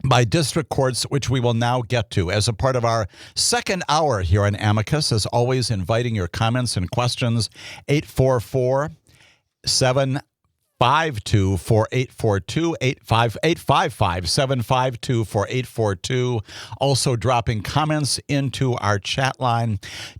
by district courts, which we will now get to as a part of our second hour here on Amicus. As always, inviting your comments and questions, 844-752-4842, 855-752-4842. Also dropping comments into our chat line.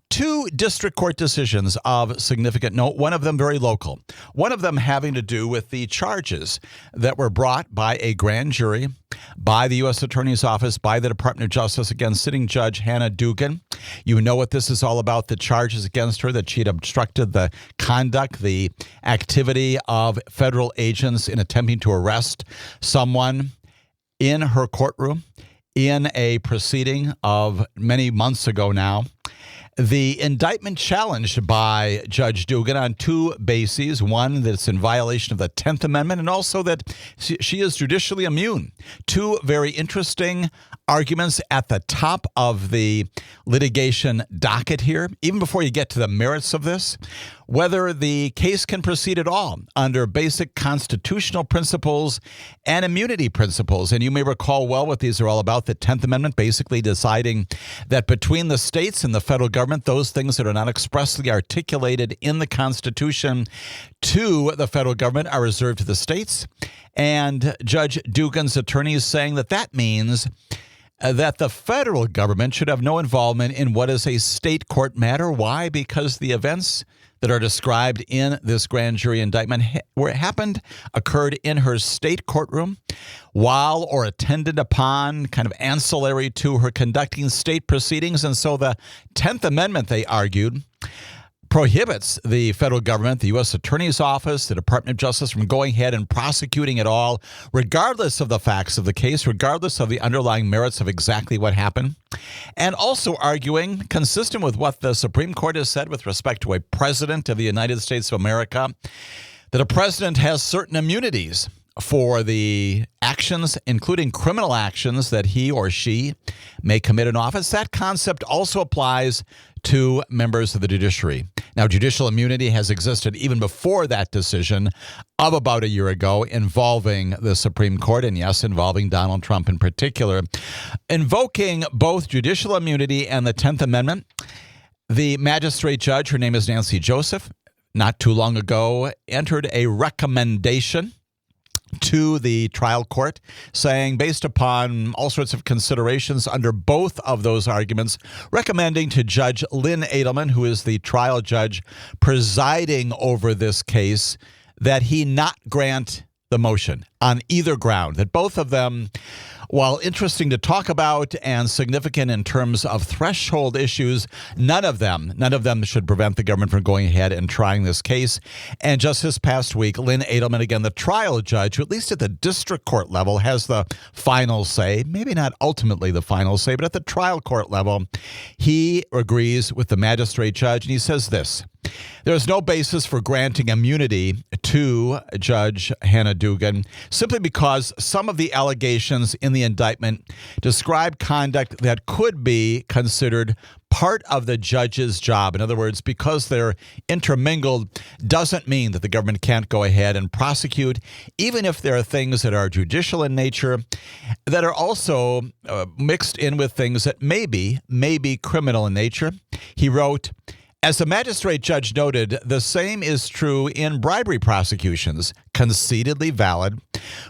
Two district court decisions of significant note, one of them very local, one of them having to do with the charges that were brought by a grand jury, by the U.S. Attorney's Office, by the Department of Justice against sitting Judge Hannah Dugan. You know what this is all about, the charges against her, that she had obstructed the conduct, the activity of federal agents in attempting to arrest someone in her courtroom in a proceeding of many months ago now. The indictment challenged by Judge Dugan on two bases. One, that it's in violation of the 10th Amendment, and also that she is judicially immune. Two very interesting arguments at the top of the litigation docket here. Even before you get to the merits of this, whether the case can proceed at all under basic constitutional principles and immunity principles. And you may recall well what these are all about. The 10th Amendment basically deciding that between the states and the federal government, those things that are not expressly articulated in the Constitution to the federal government are reserved to the states. And Judge Dugan's attorneys saying that that means that the federal government should have no involvement in what is a state court matter. Why? Because the events that are described in this grand jury indictment occurred in her state courtroom while or attended upon, kind of ancillary to her conducting state proceedings. And so the 10th Amendment, they argued, prohibits the federal government, the U.S. Attorney's Office, the Department of Justice from going ahead and prosecuting it all, regardless of the facts of the case, regardless of the underlying merits of exactly what happened, and also arguing, consistent with what the Supreme Court has said with respect to a president of the United States of America, that a president has certain immunities for the actions, including criminal actions that he or she may commit in office. That concept also applies to members of the judiciary. Now, judicial immunity has existed even before that decision of about a year ago involving the Supreme Court, and yes, involving Donald Trump in particular. Invoking both judicial immunity and the 10th Amendment, the magistrate judge, her name is Nancy Joseph, not too long ago entered a recommendation to the trial court saying, based upon all sorts of considerations under both of those arguments, recommending to Judge Lynn Edelman, who is the trial judge presiding over this case, that he not grant the motion on either ground, that both of them, while interesting to talk about and significant in terms of threshold issues, none of them should prevent the government from going ahead and trying this case. And just this past week, Lynn Edelman, again, the trial judge, who at least at the district court level has the final say, maybe not ultimately the final say, but at the trial court level, he agrees with the magistrate judge, and he says this: there is no basis for granting immunity to Judge Hannah Dugan simply because some of the allegations in the indictment describe conduct that could be considered part of the judge's job. In other words, because they're intermingled doesn't mean that the government can't go ahead and prosecute, even if there are things that are judicial in nature that are also mixed in with things that may be criminal in nature. He wrote, as the magistrate judge noted, the same is true in bribery prosecutions, concededly valid,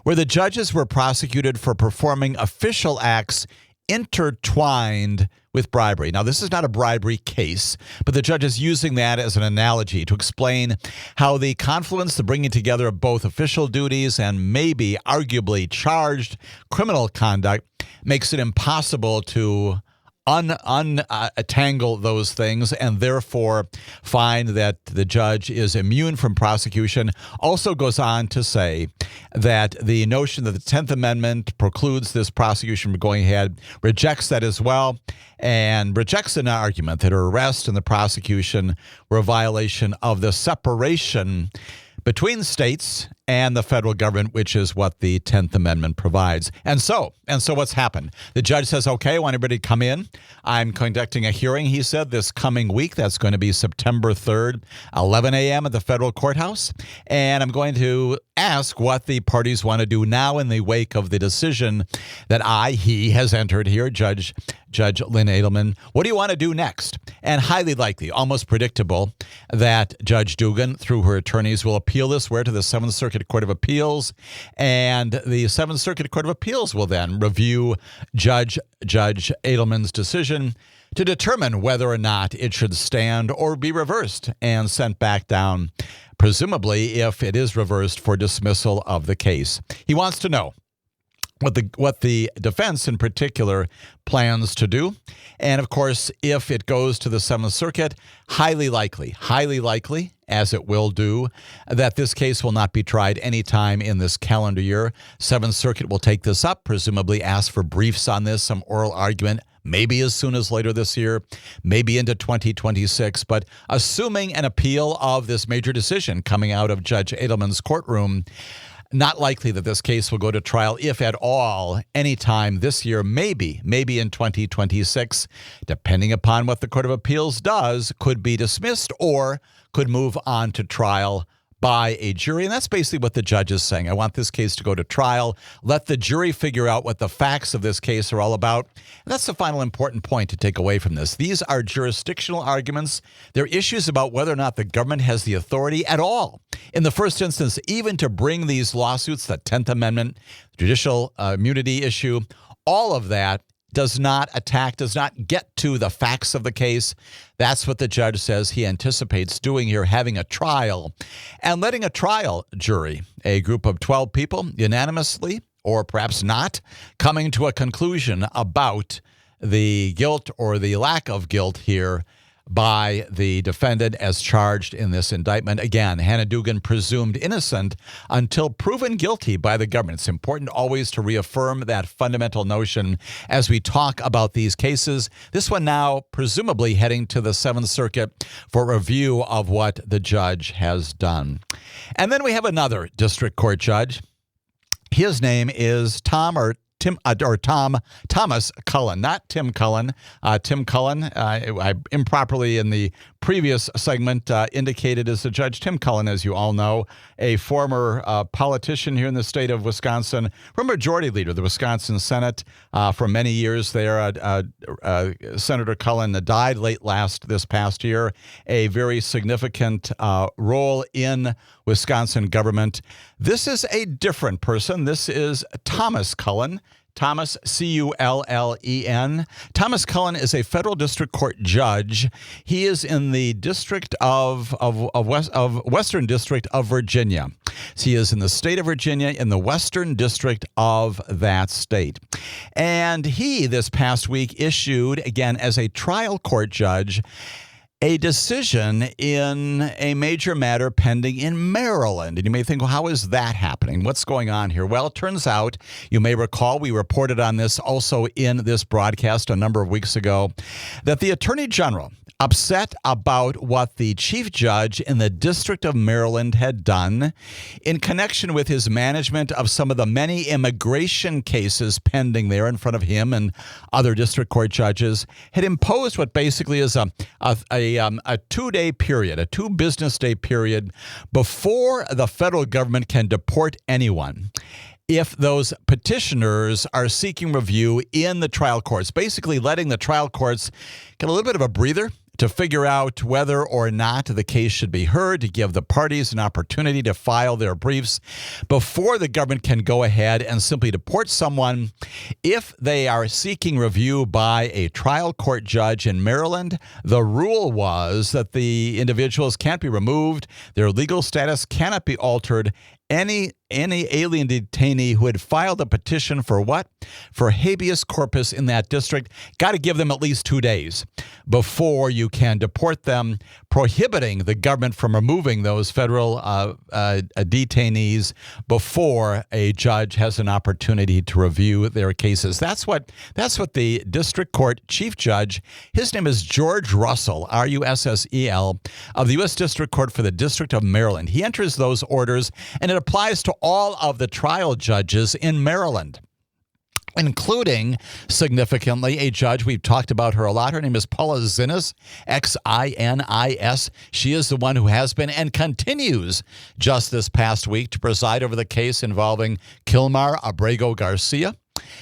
where the judges were prosecuted for performing official acts intertwined with bribery. Now, this is not a bribery case, but the judge is using that as an analogy to explain how the confluence, the bringing together of both official duties and maybe arguably charged criminal conduct makes it impossible to untangle those things and therefore find that the judge is immune from prosecution. Also goes on to say that the notion that the 10th Amendment precludes this prosecution from going ahead rejects that as well, and rejects an argument that her arrest and the prosecution were a violation of the separation between states and the federal government, which is what the 10th Amendment provides. And so what's happened? The judge says, okay, I want everybody to come in. I'm conducting a hearing, he said, this coming week. That's going to be September 3rd, 11 a.m. at the federal courthouse. And I'm going to ask what the parties want to do now in the wake of the decision that he has entered here, Judge Lynn Edelman. What do you want to do next? And highly likely, almost predictable, that Judge Dugan, through her attorneys, will appeal this to the 7th Circuit Court of Appeals, and the 7th Circuit Court of Appeals will then review Judge Edelman's decision to determine whether or not it should stand or be reversed and sent back down, presumably if it is reversed, for dismissal of the case. He wants to know what the defense in particular plans to do. And of course, if it goes to the 7th Circuit, highly likely, as it will do, that this case will not be tried anytime in this calendar year. 7th Circuit will take this up, presumably ask for briefs on this, some oral argument, maybe as soon as later this year, maybe into 2026. But assuming an appeal of this major decision coming out of Judge Edelman's courtroom, not likely that this case will go to trial, if at all, anytime this year, maybe in 2026, depending upon what the Court of Appeals does, could be dismissed or could move on to trial by a jury. And that's basically what the judge is saying. I want this case to go to trial. Let the jury figure out what the facts of this case are all about. And that's the final important point to take away from this. These are jurisdictional arguments. They're issues about whether or not the government has the authority at all, in the first instance, even to bring these lawsuits, the 10th Amendment, judicial immunity issue, all of that does not get to the facts of the case. That's what the judge says he anticipates doing here, having a trial and letting a trial jury, a group of 12 people, unanimously, or perhaps not, coming to a conclusion about the guilt or the lack of guilt here by the defendant as charged in this indictment. Again, Hannah Dugan presumed innocent until proven guilty by the government. It's important always to reaffirm that fundamental notion as we talk about these cases. This one now presumably heading to the Seventh Circuit for review of what the judge has done. And then we have another district court judge. His name is Thomas Cullen, not Tim Cullen. Tim Cullen, I improperly in the previous segment indicated as the Judge Tim Cullen, as you all know, a former politician here in the state of Wisconsin, former majority leader of the Wisconsin Senate for many years there. Senator Cullen died late this past year, a very significant role in Wisconsin government. This is a different person. This is Thomas Cullen. Thomas, C-U-L-L-E-N. Thomas Cullen is a federal district court judge. He is in the district of Western District of Virginia. So he is in the state of Virginia, in the Western District of that state. And he, this past week, issued, again, as a trial court judge, a decision in a major matter pending in Maryland. And you may think, well, how is that happening? What's going on here? Well, it turns out, you may recall, we reported on this also in this broadcast a number of weeks ago, that the Attorney General, upset about what the chief judge in the District of Maryland had done in connection with his management of some of the many immigration cases pending there in front of him and other district court judges, had imposed what basically is a 2-day period, a 2 business day period before the federal government can deport anyone if those petitioners are seeking review in the trial courts, basically letting the trial courts get a little bit of a breather to figure out whether or not the case should be heard, to give the parties an opportunity to file their briefs before the government can go ahead and simply deport someone if they are seeking review by a trial court judge in Maryland. The rule was that the individuals can't be removed, their legal status cannot be altered. Any alien detainee who had filed a petition for what? For habeas corpus in that district, got to give them at least 2 days before you can deport them, prohibiting the government from removing those federal detainees before a judge has an opportunity to review their cases. That's what the district court chief judge, his name is George Russell, R-U-S-S-E-L, of the U.S. District Court for the District of Maryland. He enters those orders, and it applies to all of the trial judges in Maryland, including, significantly, a judge. We've talked about her a lot. Her name is Paula Zinnis, X-I-N-I-S. She is the one who has been and continues just this past week to preside over the case involving Kilmar Abrego Garcia.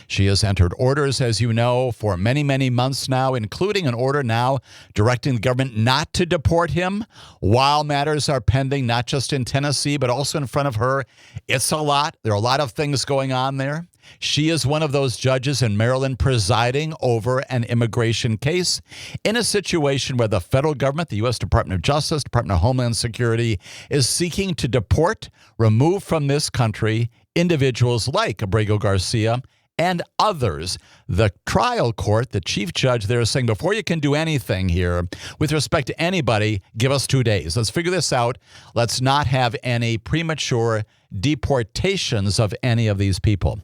She has entered orders, as you know, for many, many months now, including an order now directing the government not to deport him while matters are pending, not just in Tennessee, but also in front of her. It's a lot. There are a lot of things going on there. She is one of those judges in Maryland presiding over an immigration case in a situation where the federal government, the U.S. Department of Justice, Department of Homeland Security, is seeking to deport, remove from this country individuals like Abrego Garcia and others. The trial court, the chief judge there, is saying, before you can do anything here with respect to anybody, give us 2 days. Let's figure this out. Let's not have any premature deportations of any of these people.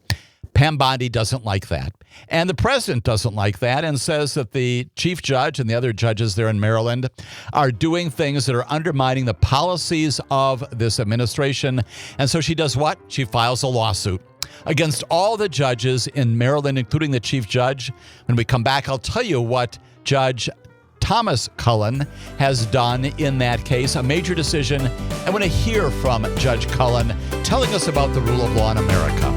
Pam Bondi doesn't like that. And the president doesn't like that and says that the chief judge and the other judges there in Maryland are doing things that are undermining the policies of this administration. And so she does what? She files a lawsuit against all the judges in Maryland, including the chief judge. When we come back, I'll tell you what Judge Thomas Cullen has done in that case, a major decision. I want to hear from Judge Cullen telling us about the rule of law in America.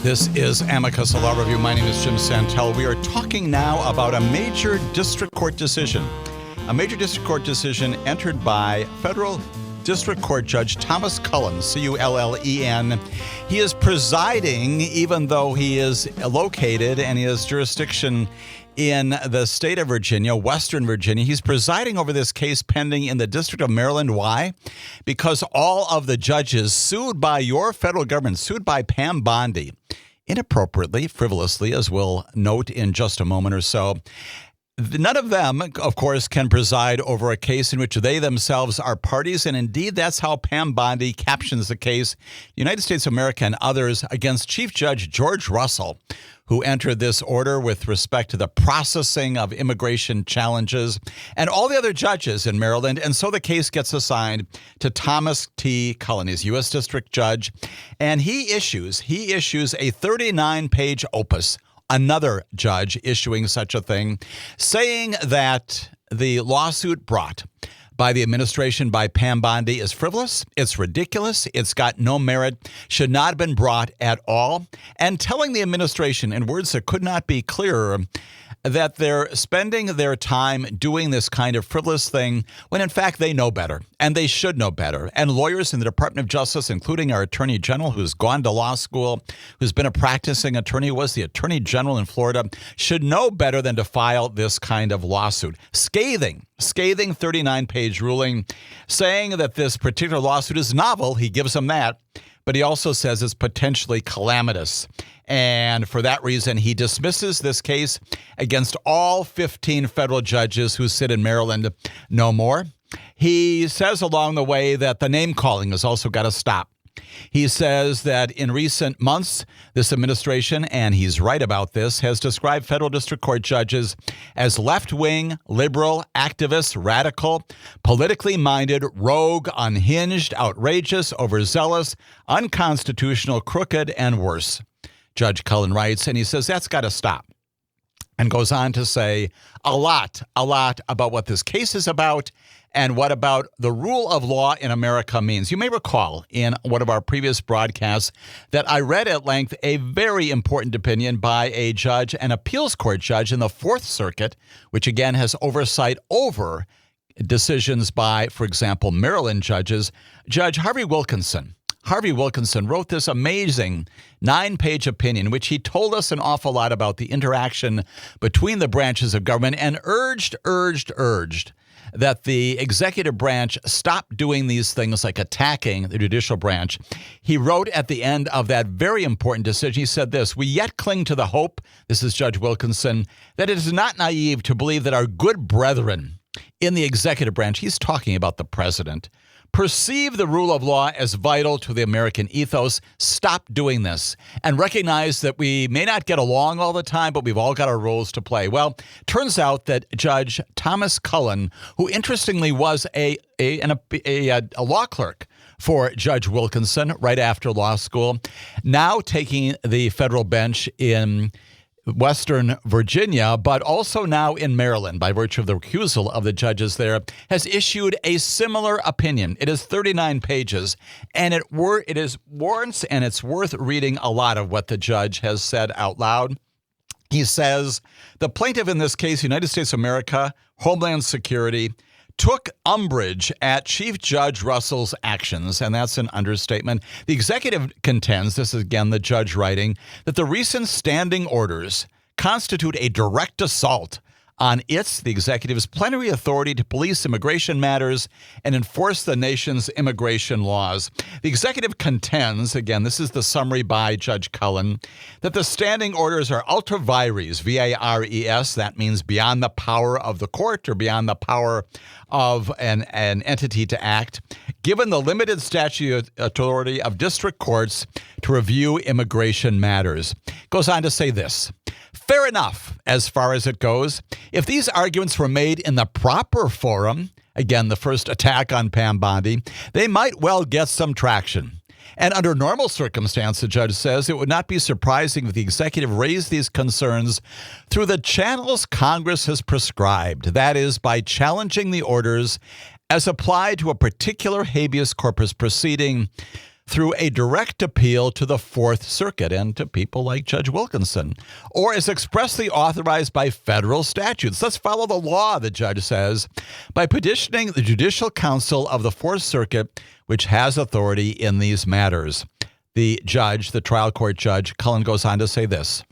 This is Amicus, a law review. My name is Jim Santelle. We are talking now about a major district court decision. A major district court decision entered by federal District Court Judge Thomas Cullen, C-U-L-L-E-N. He is presiding, even though he is located and he has jurisdiction in the state of Virginia, Western Virginia. He's presiding over this case pending in the District of Maryland. Why? Because all of the judges sued by your federal government, sued by Pam Bondi, inappropriately, frivolously, as we'll note in just a moment or so. None of them, of course, can preside over a case in which they themselves are parties, and indeed that's how Pam Bondi captions the case, United States of America and others, against Chief Judge George Russell, who entered this order with respect to the processing of immigration challenges, and all the other judges in Maryland. And so the case gets assigned to Thomas T. Cullen. He's U.S. District Judge, and he issues a 39-page opus, another judge issuing such a thing, saying that the lawsuit brought by the administration by Pam Bondi is frivolous, it's ridiculous, it's got no merit, should not have been brought at all, and telling the administration, in words that could not be clearer, that they're spending their time doing this kind of frivolous thing when in fact they know better, and they should know better. And lawyers in the Department of Justice, including our Attorney General, who's gone to law school, who's been a practicing attorney, was the Attorney General in Florida, should know better than to file this kind of lawsuit. Scathing 39-page ruling saying that this particular lawsuit is novel. He gives them that, but he also says it's potentially calamitous. And for that reason, he dismisses this case against all 15 federal judges who sit in Maryland no more. He says along the way that the name calling has also got to stop. He says that in recent months, this administration, and he's right about this, has described federal district court judges as left-wing, liberal, activist, radical, politically minded, rogue, unhinged, outrageous, overzealous, unconstitutional, crooked, and worse. Judge Cullen writes, and he says that's got to stop. And goes on to say a lot about what this case is about and what about the rule of law in America means. You may recall in one of our previous broadcasts that I read at length a very important opinion by a judge, an appeals court judge in the Fourth Circuit, which again has oversight over decisions by, for example, Maryland judges, Judge Harvey Wilkinson. Harvey Wilkinson wrote this amazing 9-page opinion in which he told us an awful lot about the interaction between the branches of government and urged that the executive branch stop doing these things like attacking the judicial branch. He wrote at the end of that very important decision, he said this: "We yet cling to the hope," this is Judge Wilkinson, "that it is not naive to believe that our good brethren in the executive branch," he's talking about the president, "perceive the rule of law as vital to the American ethos. Stop doing this and recognize that we may not get along all the time, but we've all got our roles to play." Well, turns out that Judge Thomas Cullen, who interestingly was a law clerk for Judge Wilkinson right after law school, now taking the federal bench in Western Virginia, but also now in Maryland by virtue of the recusal of the judges there, has issued a similar opinion. It is 39 pages, and it warrants and it's worth reading a lot of what the judge has said out loud. He says, the plaintiff in this case, United States of America, Homeland Security, took umbrage at Chief Judge Russell's actions, and that's an understatement. The executive contends, this is again the judge writing, that the recent standing orders constitute a direct assault on the executive's plenary authority to police immigration matters and enforce the nation's immigration laws. The executive contends, again, this is the summary by Judge Cullen, that the standing orders are ultra vires, V-A-R-E-S, that means beyond the power of the court or beyond the power of an entity to act, given the limited statute authority of district courts to review immigration matters. Goes on to say this: fair enough as far as it goes. If these arguments were made in the proper forum, again, the first attack on Pam Bondi, they might well get some traction. And under normal circumstances, the judge says, it would not be surprising if the executive raised these concerns through the channels Congress has prescribed, that is, by challenging the orders as applied to a particular habeas corpus proceeding through a direct appeal to the Fourth Circuit and to people like Judge Wilkinson, or is expressly authorized by federal statutes. Let's follow the law, the judge says, by petitioning the Judicial Council of the Fourth Circuit, which has authority in these matters. The judge, the trial court judge, Cullen, goes on to say this.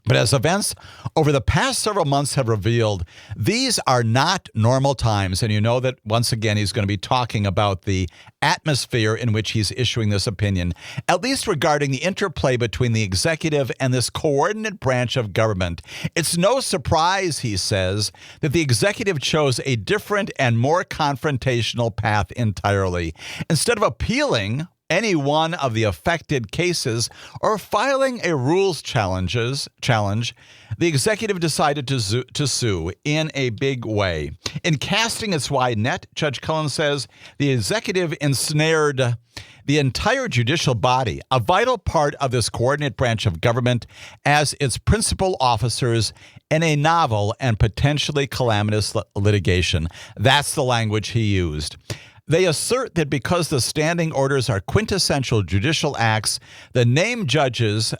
But as events over the past several months have revealed, these are not normal times. And you know that, once again, he's going to be talking about the atmosphere in which he's issuing this opinion, at least regarding the interplay between the executive and this coordinate branch of government. It's no surprise, he says, that the executive chose a different and more confrontational path entirely. Instead of appealing any one of the affected cases or filing a rules challenge, the executive decided to sue in a big way. In casting its wide net, Judge Cullen says, the executive ensnared the entire judicial body, a vital part of this coordinate branch of government, as its principal officers in a novel and potentially calamitous litigation. That's the language he used. They assert that because the standing orders are quintessential judicial acts, the named judges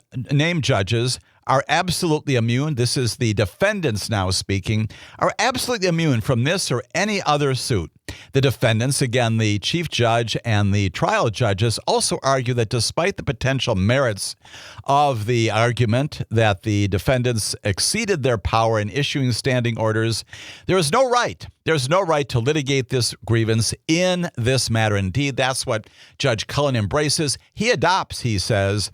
are absolutely immune. This is the defendants now speaking, are absolutely immune from this or any other suit. The defendants, again, the chief judge and the trial judges, also argue that despite the potential merits of the argument that the defendants exceeded their power in issuing standing orders, there is no right. There's no right to litigate this grievance in this matter. Indeed, that's what Judge Cullen embraces. He adopts, he says,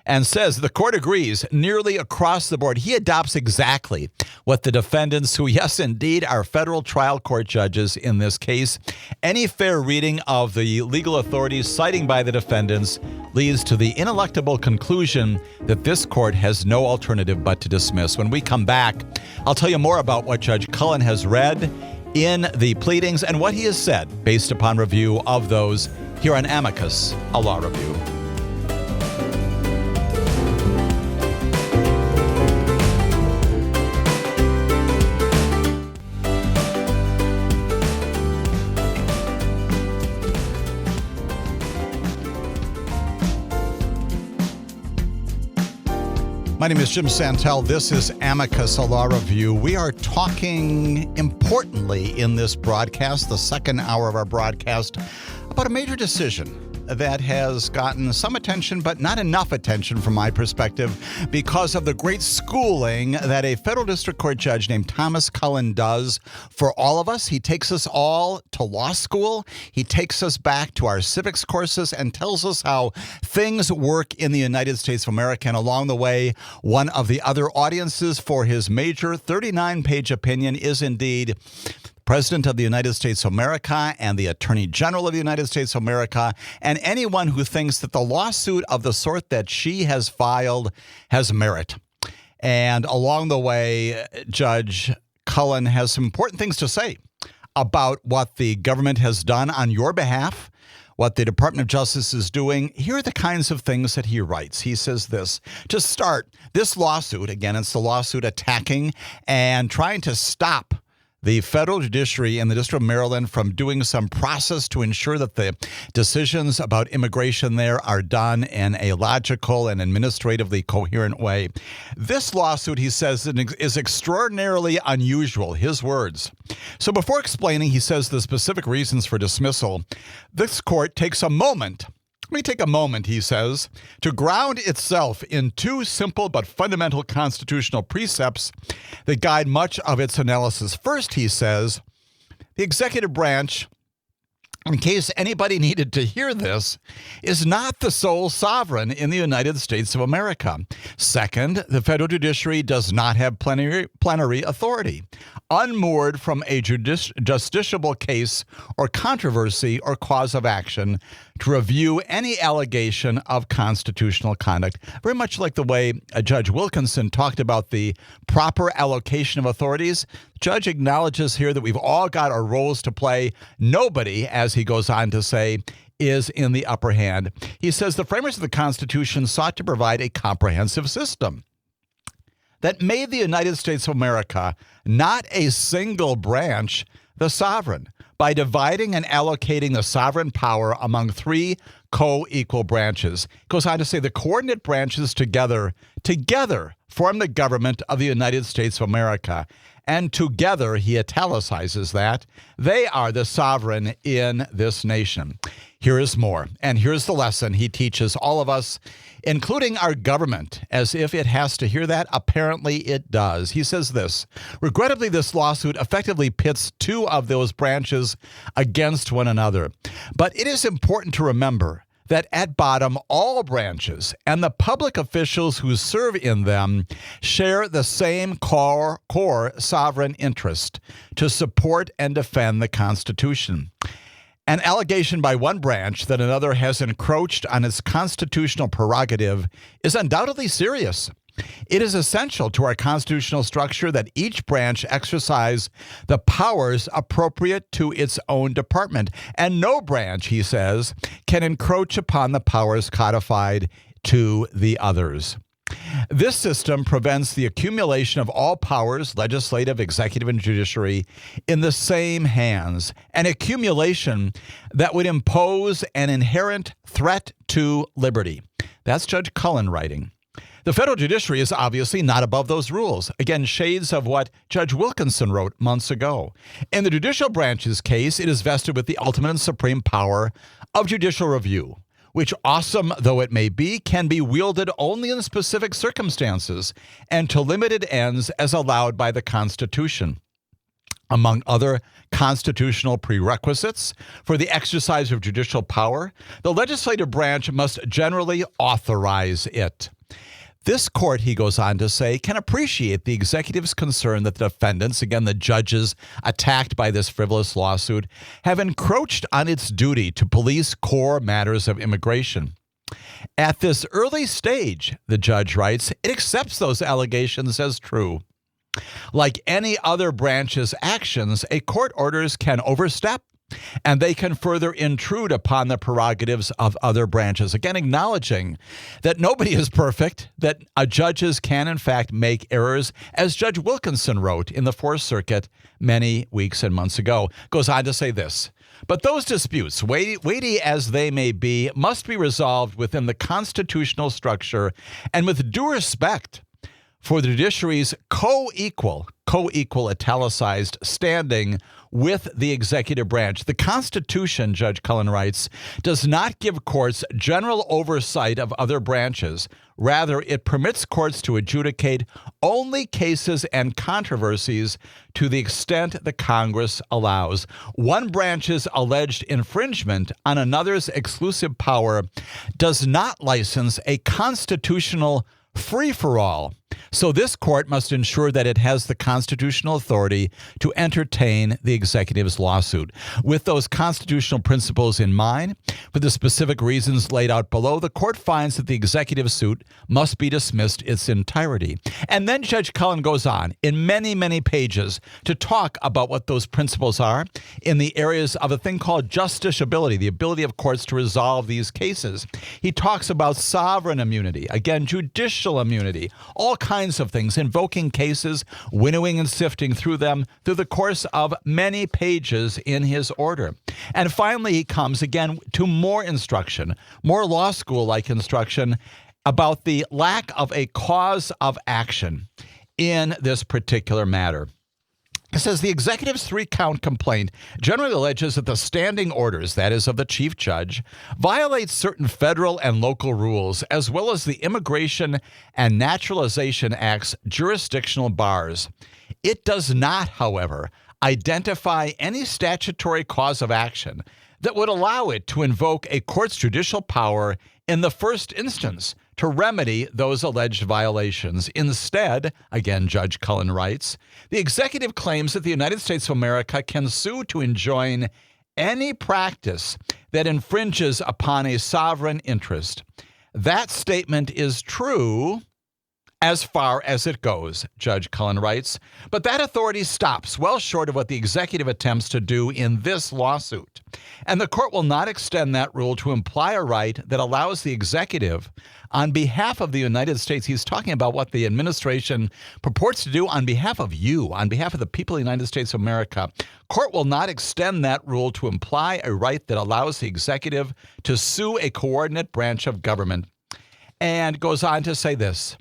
and says the court agrees nearly across the board. He adopts exactly what the defendants, who, yes, indeed, are federal trial court judges in this case. Any fair reading of the legal authorities citing by the defendants leads to the ineluctable conclusion that this court has no alternative but to dismiss. When we come back, I'll tell you more about what Judge Cullen has read in the pleadings and what he has said based upon review of those here on Amicus, a law review. My name is Jim Santelle. This is Amicus, a law review. We are talking importantly in this broadcast, the second hour of our broadcast, about a major decision that has gotten some attention, but not enough attention from my perspective, because of the great schooling that a federal district court judge named Thomas Cullen does for all of us. He takes us all to law school. He takes us back to our civics courses and tells us how things work in the United States of America. And along the way, one of the other audiences for his major 39-page opinion is indeed President of the United States of America and the Attorney General of the United States of America, and anyone who thinks that the lawsuit of the sort that she has filed has merit. And along the way, Judge Cullen has some important things to say about what the government has done on your behalf, what the Department of Justice is doing. Here are the kinds of things that he writes. He says this: to start, this lawsuit, again, it's the lawsuit attacking and trying to stop the federal judiciary in the District of Maryland from doing some process to ensure that the decisions about immigration there are done in a logical and administratively coherent way. This lawsuit, he says, is extraordinarily unusual, his words. So before explaining, he says, the specific reasons for dismissal, this court takes a moment. Let me take a moment, he says, to ground itself in two simple but fundamental constitutional precepts that guide much of its analysis. First, he says, the executive branch, in case anybody needed to hear this, is not the sole sovereign in the United States of America. Second, the federal judiciary does not have plenary authority, unmoored from a justiciable case or controversy or cause of action, to review any allegation of constitutional conduct. Very much like the way Judge Wilkinson talked about the proper allocation of authorities. Judge acknowledges here that we've all got our roles to play. Nobody, as he goes on to say, is in the upper hand. He says the framers of the Constitution sought to provide a comprehensive system that made the United States of America not a single branch, the sovereign, by dividing and allocating the sovereign power among three co-equal branches. It goes on to say the coordinate branches together form the government of the United States of America. And together, he italicizes that, they are the sovereign in this nation. Here is more. And here's the lesson he teaches all of us, including our government, as if it has to hear that. Apparently it does. He says this: regrettably, this lawsuit effectively pits two of those branches against one another. But it is important to remember that at bottom, all branches and the public officials who serve in them share the same core sovereign interest to support and defend the Constitution. An allegation by one branch that another has encroached on its constitutional prerogative is undoubtedly serious. It is essential to our constitutional structure that each branch exercise the powers appropriate to its own department, and no branch, he says, can encroach upon the powers codified to the others. This system prevents the accumulation of all powers, legislative, executive, and judiciary, in the same hands, an accumulation that would impose an inherent threat to liberty. That's Judge Cullen writing. The federal judiciary is obviously not above those rules. Again, shades of what Judge Wilkinson wrote months ago. In the judicial branch's case, it is vested with the ultimate and supreme power of judicial review, which, awesome though it may be, can be wielded only in specific circumstances and to limited ends as allowed by the Constitution. Among other constitutional prerequisites for the exercise of judicial power, the legislative branch must generally authorize it. This court, he goes on to say, can appreciate the executive's concern that the defendants, again, the judges attacked by this frivolous lawsuit, have encroached on its duty to police core matters of immigration. At this early stage, the judge writes, it accepts those allegations as true. Like any other branch's actions, a court orders can overstep, and they can further intrude upon the prerogatives of other branches. Again, acknowledging that nobody is perfect, that judges can, in fact, make errors, as Judge Wilkinson wrote in the Fourth Circuit many weeks and months ago. Goes on to say this: but those disputes, weighty as they may be, must be resolved within the constitutional structure and with due respect for the judiciary's co-equal italicized standing with the executive branch. The Constitution, Judge Cullen writes, does not give courts general oversight of other branches. Rather, it permits courts to adjudicate only cases and controversies to the extent the Congress allows. One branch's alleged infringement on another's exclusive power does not license a constitutional free-for-all. So this court must ensure that it has the constitutional authority to entertain the executive's lawsuit. With those constitutional principles in mind, for the specific reasons laid out below, the court finds that the executive suit must be dismissed its entirety. And then Judge Cullen goes on in many, many pages to talk about what those principles are in the areas of a thing called justiciability, the ability of courts to resolve these cases. He talks about sovereign immunity, again, judicial immunity, all kinds of things, invoking cases, winnowing and sifting through them through the course of many pages in his order. And finally, he comes again to more instruction, more law school-like instruction about the lack of a cause of action in this particular matter. It says the executive's 3-count complaint generally alleges that the standing orders, that is, of the chief judge, violate certain federal and local rules, as well as the Immigration and Naturalization Act's jurisdictional bars. It does not, however, identify any statutory cause of action that would allow it to invoke a court's judicial power in the first instance to remedy those alleged violations. Instead, again, Judge Cullen writes, the executive claims that the United States of America can sue to enjoin any practice that infringes upon a sovereign interest. That statement is true as far as it goes, Judge Cullen writes, but that authority stops well short of what the executive attempts to do in this lawsuit. And the court will not extend that rule to imply a right that allows the executive, on behalf of the United States, he's talking about what the administration purports to do on behalf of you, on behalf of the people of the United States of America. Court will not extend that rule to imply a right that allows the executive to sue a coordinate branch of government. And goes on to say this.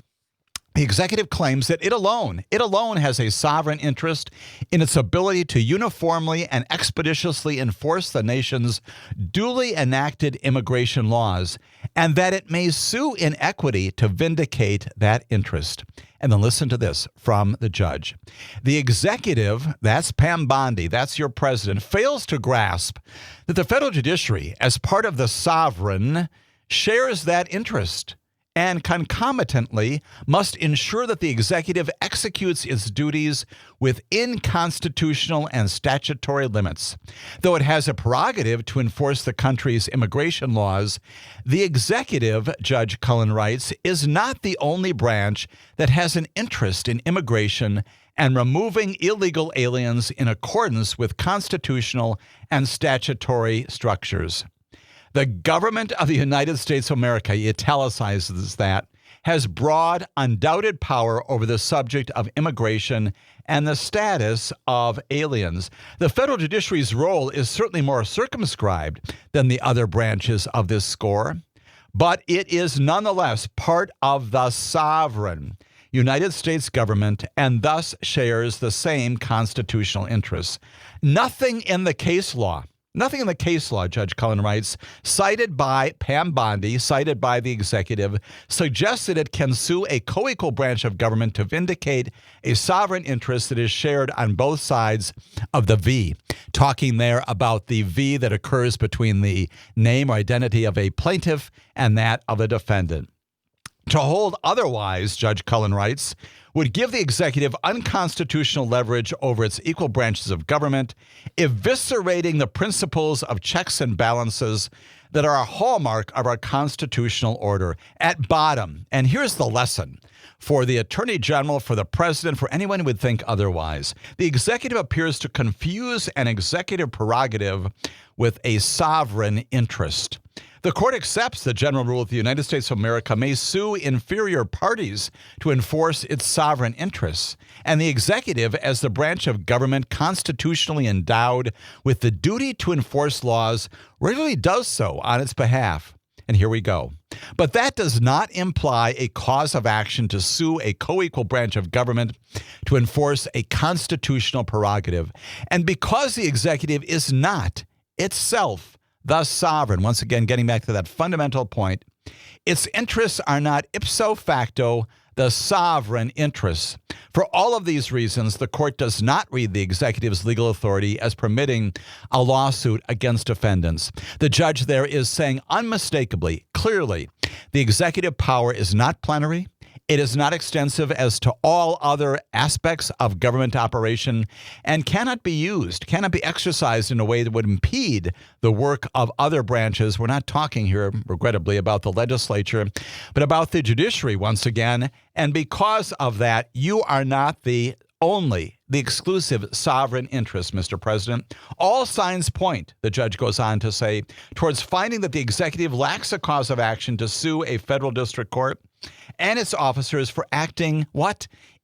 The executive claims that it alone has a sovereign interest in its ability to uniformly and expeditiously enforce the nation's duly enacted immigration laws, and that it may sue in equity to vindicate that interest. And then listen to this from the judge. The executive, that's Pam Bondi, that's your president, fails to grasp that the federal judiciary, as part of the sovereign, shares that interest, and concomitantly must ensure that the executive executes its duties within constitutional and statutory limits. Though it has a prerogative to enforce the country's immigration laws, the executive, Judge Cullen writes, is not the only branch that has an interest in immigration and removing illegal aliens in accordance with constitutional and statutory structures. The government of the United States of America, he italicizes that, has broad, undoubted power over the subject of immigration and the status of aliens. The federal judiciary's role is certainly more circumscribed than the other branches of this score, but it is nonetheless part of the sovereign United States government and thus shares the same constitutional interests. Nothing in the case law, Judge Cullen writes, cited by Pam Bondi, cited by the executive, suggests that it can sue a co-equal branch of government to vindicate a sovereign interest that is shared on both sides of the V. Talking there about the V that occurs between the name or identity of a plaintiff and that of a defendant. To hold otherwise, Judge Cullen writes, would give the executive unconstitutional leverage over its equal branches of government, eviscerating the principles of checks and balances that are a hallmark of our constitutional order. At bottom, and here's the lesson for the Attorney General, for the President, for anyone who would think otherwise, the executive appears to confuse an executive prerogative with a sovereign interest. The court accepts the general rule that the United States of America may sue inferior parties to enforce its sovereign interests, and the executive, as the branch of government constitutionally endowed with the duty to enforce laws, regularly does so on its behalf. And here we go. But that does not imply a cause of action to sue a co-equal branch of government to enforce a constitutional prerogative. And because the executive is not itself the sovereign, once again, getting back to that fundamental point, its interests are not ipso facto the sovereign interests. For all of these reasons, the court does not read the executive's legal authority as permitting a lawsuit against defendants. The judge there is saying unmistakably, clearly, the executive power is not plenary. It is not extensive as to all other aspects of government operation and cannot be exercised in a way that would impede the work of other branches. We're not talking here, regrettably, about the legislature, but about the judiciary once again. And because of that, you are not the exclusive sovereign interest, Mr. President. All signs point, the judge goes on to say, towards finding that the executive lacks a cause of action to sue a federal district court and its officers for acting,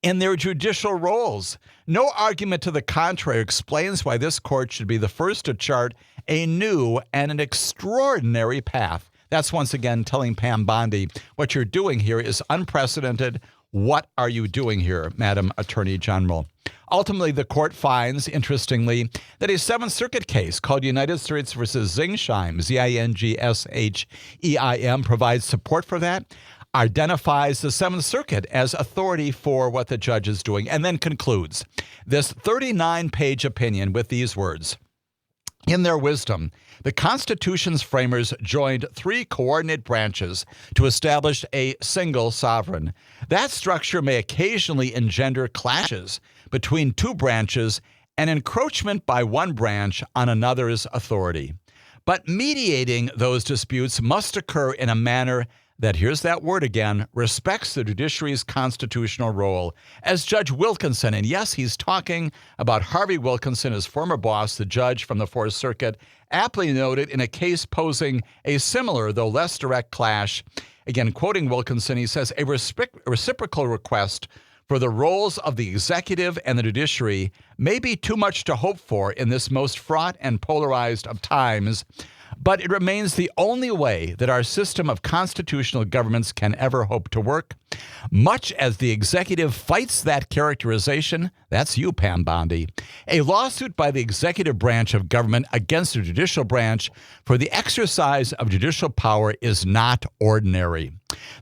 in their judicial roles. No argument to the contrary explains why this court should be the first to chart a new and an extraordinary path. That's once again telling Pam Bondi, what you're doing here is unprecedented. What are you doing here, Madam Attorney General? Ultimately, the court finds, interestingly, that a Seventh Circuit case called United States v. Zingsheim, Zingseim, provides support for that, identifies the Seventh Circuit as authority for what the judge is doing, and then concludes this 39-page opinion with these words. In their wisdom, the Constitution's framers joined three coordinate branches to establish a single sovereign. That structure may occasionally engender clashes between two branches and encroachment by one branch on another's authority. But mediating those disputes must occur in a manner that, here's that word again, respects the judiciary's constitutional role. As Judge Wilkinson, and yes, he's talking about Harvey Wilkinson, his former boss, the judge from the Fourth Circuit, aptly noted in a case posing a similar, though less direct clash. Again, quoting Wilkinson, he says, a reciprocal request for the roles of the executive and the judiciary may be too much to hope for in this most fraught and polarized of times, but it remains the only way that our system of constitutional governments can ever hope to work. Much as the executive fights that characterization, that's you, Pam Bondi, a lawsuit by the executive branch of government against the judicial branch for the exercise of judicial power is not ordinary.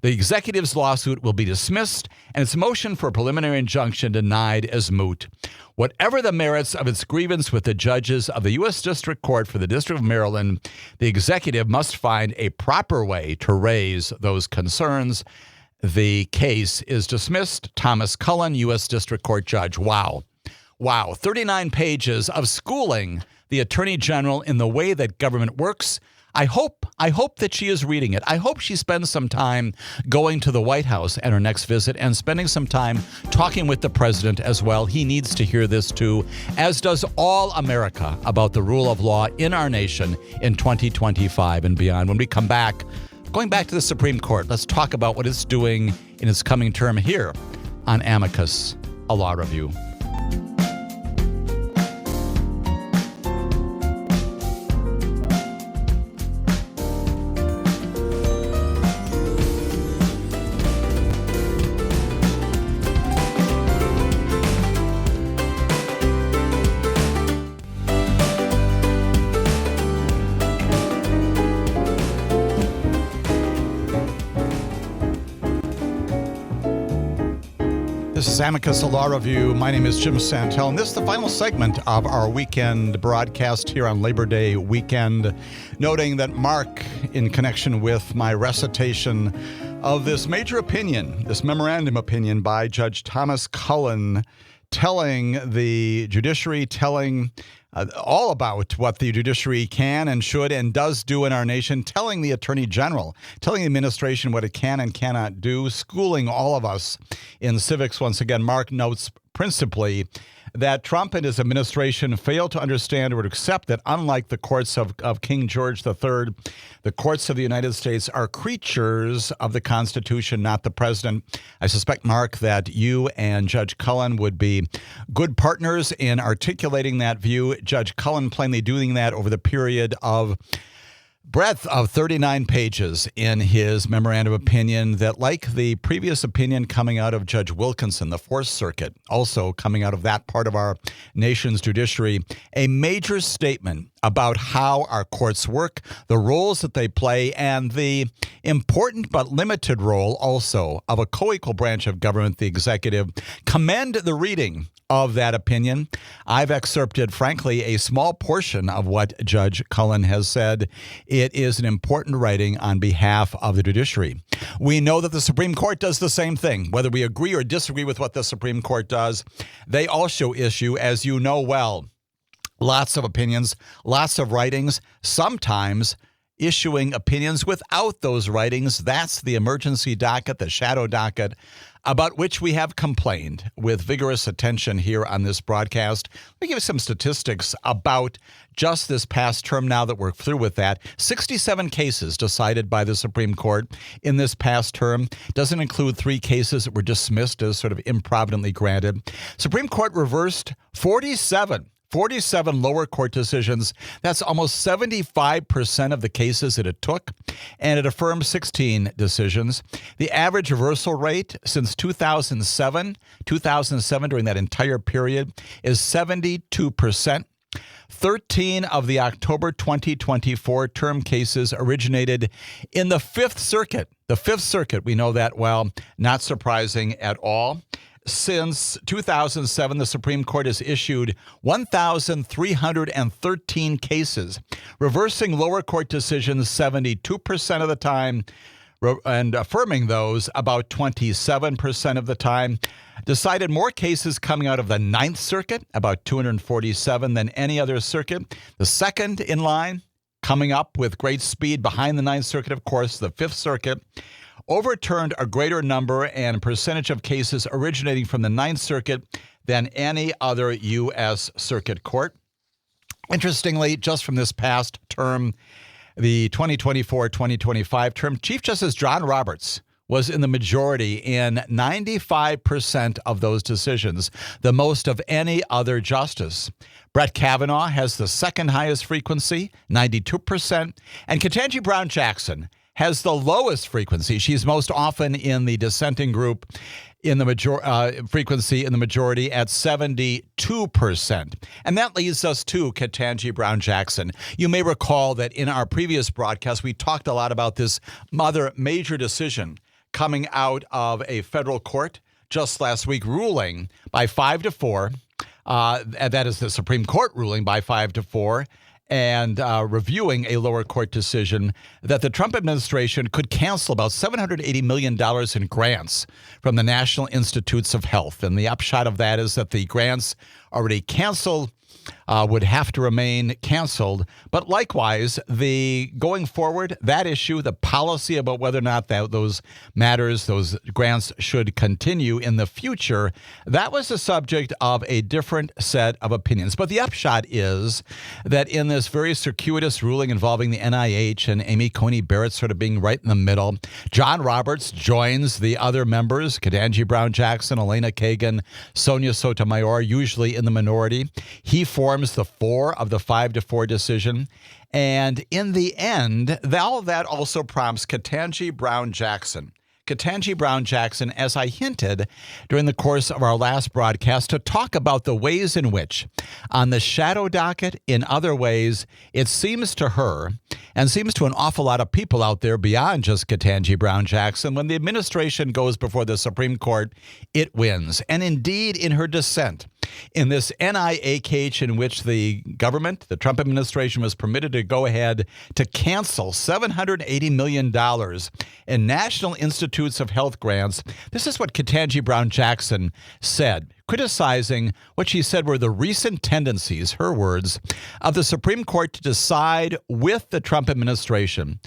The executive's lawsuit will be dismissed and its motion for a preliminary injunction denied as moot. Whatever the merits of its grievance with the judges of the U.S. District Court for the District of Maryland, the executive must find a proper way to raise those concerns. The case is dismissed. Thomas Cullen, U.S. District Court Judge. Wow. 39 pages of schooling the Attorney General in the way that government works. I hope that she is reading it. I hope she spends some time going to the White House at her next visit and spending some time talking with the president as well. He needs to hear this too, as does all America, about the rule of law in our nation in 2025 and beyond. When we come back, going back to the Supreme Court, let's talk about what it's doing in its coming term here on Amicus, a law review. This is Amicus, a law review. My name is Jim Santelle, and this is the final segment of our weekend broadcast here on Labor Day weekend, noting that Mark, in connection with my recitation of this major opinion, this memorandum opinion by Judge Thomas Cullen, telling the judiciary, all about what the judiciary can and should and does do in our nation, telling the Attorney General, telling the administration what it can and cannot do, schooling all of us in civics. Once again, Mark notes principally that Trump and his administration failed to understand or accept that, unlike the courts of King George III, the courts of the United States are creatures of the Constitution, not the president. I suspect, Mark, that you and Judge Cullen would be good partners in articulating that view. Judge Cullen plainly doing that over the period of breadth of 39 pages in his memorandum opinion that, like the previous opinion coming out of Judge Wilkinson, the Fourth Circuit, also coming out of that part of our nation's judiciary, a major statement about how our courts work, the roles that they play, and the important but limited role also of a co-equal branch of government, the executive. Commend the reading of that opinion. I've excerpted, frankly, a small portion of what Judge Cullen has said. It is an important writing on behalf of the judiciary. We know that the Supreme Court does the same thing. Whether we agree or disagree with what the Supreme Court does, they also issue, as you know well, lots of opinions, lots of writings, sometimes issuing opinions without those writings. That's the emergency docket, the shadow docket, about which we have complained with vigorous attention here on this broadcast. Let me give you some statistics about just this past term now that we're through with that. 67 cases decided by the Supreme Court in this past term. Doesn't include 3 cases that were dismissed as sort of improvidently granted. Supreme Court reversed 47 lower court decisions. That's almost 75% of the cases that it took, and it affirmed 16 decisions. The average reversal rate since 2007 during that entire period is 72%. 13 of the October 2024 term cases originated in the Fifth Circuit. The Fifth Circuit, we know that well, not surprising at all. Since 2007, the Supreme Court has issued 1,313 cases, reversing lower court decisions 72% of the time and affirming those about 27% of the time. Decided more cases coming out of the Ninth Circuit, about 247, than any other circuit. The second in line, coming up with great speed behind the Ninth Circuit, of course, the Fifth Circuit. overturned a greater number and percentage of cases originating from the Ninth Circuit than any other U.S. Circuit Court. Interestingly, just from this past term, the 2024-2025 term, Chief Justice John Roberts was in the majority in 95% of those decisions, the most of any other justice. Brett Kavanaugh has the second highest frequency, 92%, and Ketanji Brown Jackson has the lowest frequency. She's most often in the dissenting group in the frequency in the majority at 72%. And that leads us to Ketanji Brown Jackson. You may recall that in our previous broadcast, we talked a lot about this other major decision coming out of a federal court just last week, ruling by 5-4. That is the Supreme Court ruling by 5-4. And reviewing a lower court decision that the Trump administration could cancel about $780 million in grants from the National Institutes of Health. And the upshot of that is that the grants already canceled would have to remain canceled. But likewise, the going forward, that issue, the policy about whether or not those matters, those grants should continue in the future, that was the subject of a different set of opinions. But the upshot is that in this very circuitous ruling involving the NIH and Amy Coney Barrett sort of being right in the middle, John Roberts joins the other members, Ketanji Brown Jackson, Elena Kagan, Sonia Sotomayor, usually in the minority. He forms the 4 of the 5-4 decision. And in the end, all that also prompts Ketanji Brown Jackson. Ketanji Brown Jackson, as I hinted during the course of our last broadcast, to talk about the ways in which, on the shadow docket, in other ways, it seems to her, and seems to an awful lot of people out there beyond just Ketanji Brown Jackson, when the administration goes before the Supreme Court, it wins. And indeed, in her dissent, in this NIH in which the government, the Trump administration, was permitted to go ahead to cancel $780 million in National Institutes of Health grants, this is what Ketanji Brown Jackson said, criticizing what she said were the recent tendencies, her words, of the Supreme Court to decide with the Trump administration.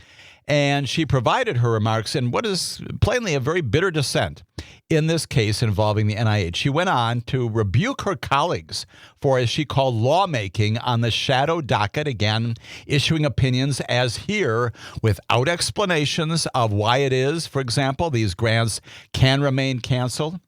And she provided her remarks in what is plainly a very bitter dissent in this case involving the NIH. She went on to rebuke her colleagues for, as she called, lawmaking on the shadow docket, again, issuing opinions as here without explanations of why it is, for example, these grants can remain canceled.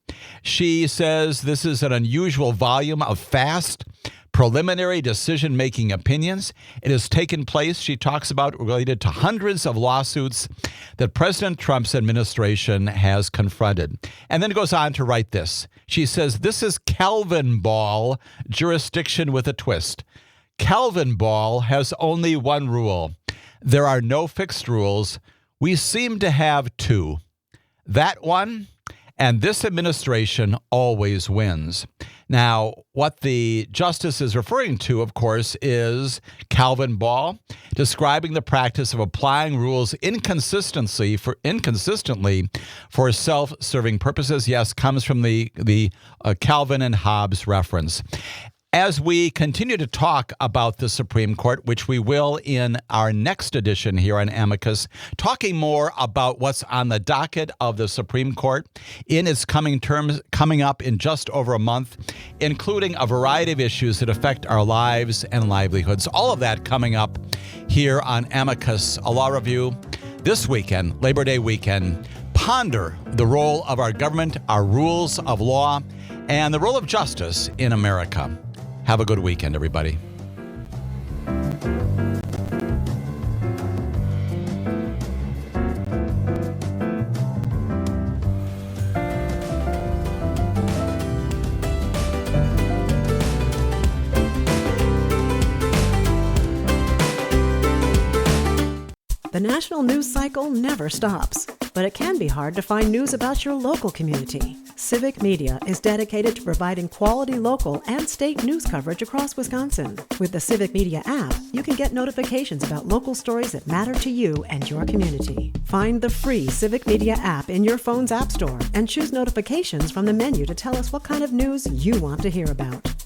She says this is an unusual volume of fast, preliminary decision-making opinions. It has taken place, she talks about, related to hundreds of lawsuits that President Trump's administration has confronted. And then goes on to write this. She says, this is Calvin Ball jurisdiction with a twist. Calvin Ball has only one rule. There are no fixed rules. We seem to have 2. That one, and this administration always wins. Now, what the justice is referring to, of course, is Calvin Ball describing the practice of applying rules inconsistently for self-serving purposes. Yes, comes from the Calvin and Hobbes reference. As we continue to talk about the Supreme Court, which we will in our next edition here on Amicus, talking more about what's on the docket of the Supreme Court in its coming terms, coming up in just over a month, including a variety of issues that affect our lives and livelihoods. All of that coming up here on Amicus, a law review this weekend, Labor Day weekend. Ponder the role of our government, our rules of law, and the role of justice in America. Have a good weekend, everybody. The national news cycle never stops, but it can be hard to find news about your local community. Civic Media is dedicated to providing quality local and state news coverage across Wisconsin. With the Civic Media app, you can get notifications about local stories that matter to you and your community. Find the free Civic Media app in your phone's app store and choose notifications from the menu to tell us what kind of news you want to hear about.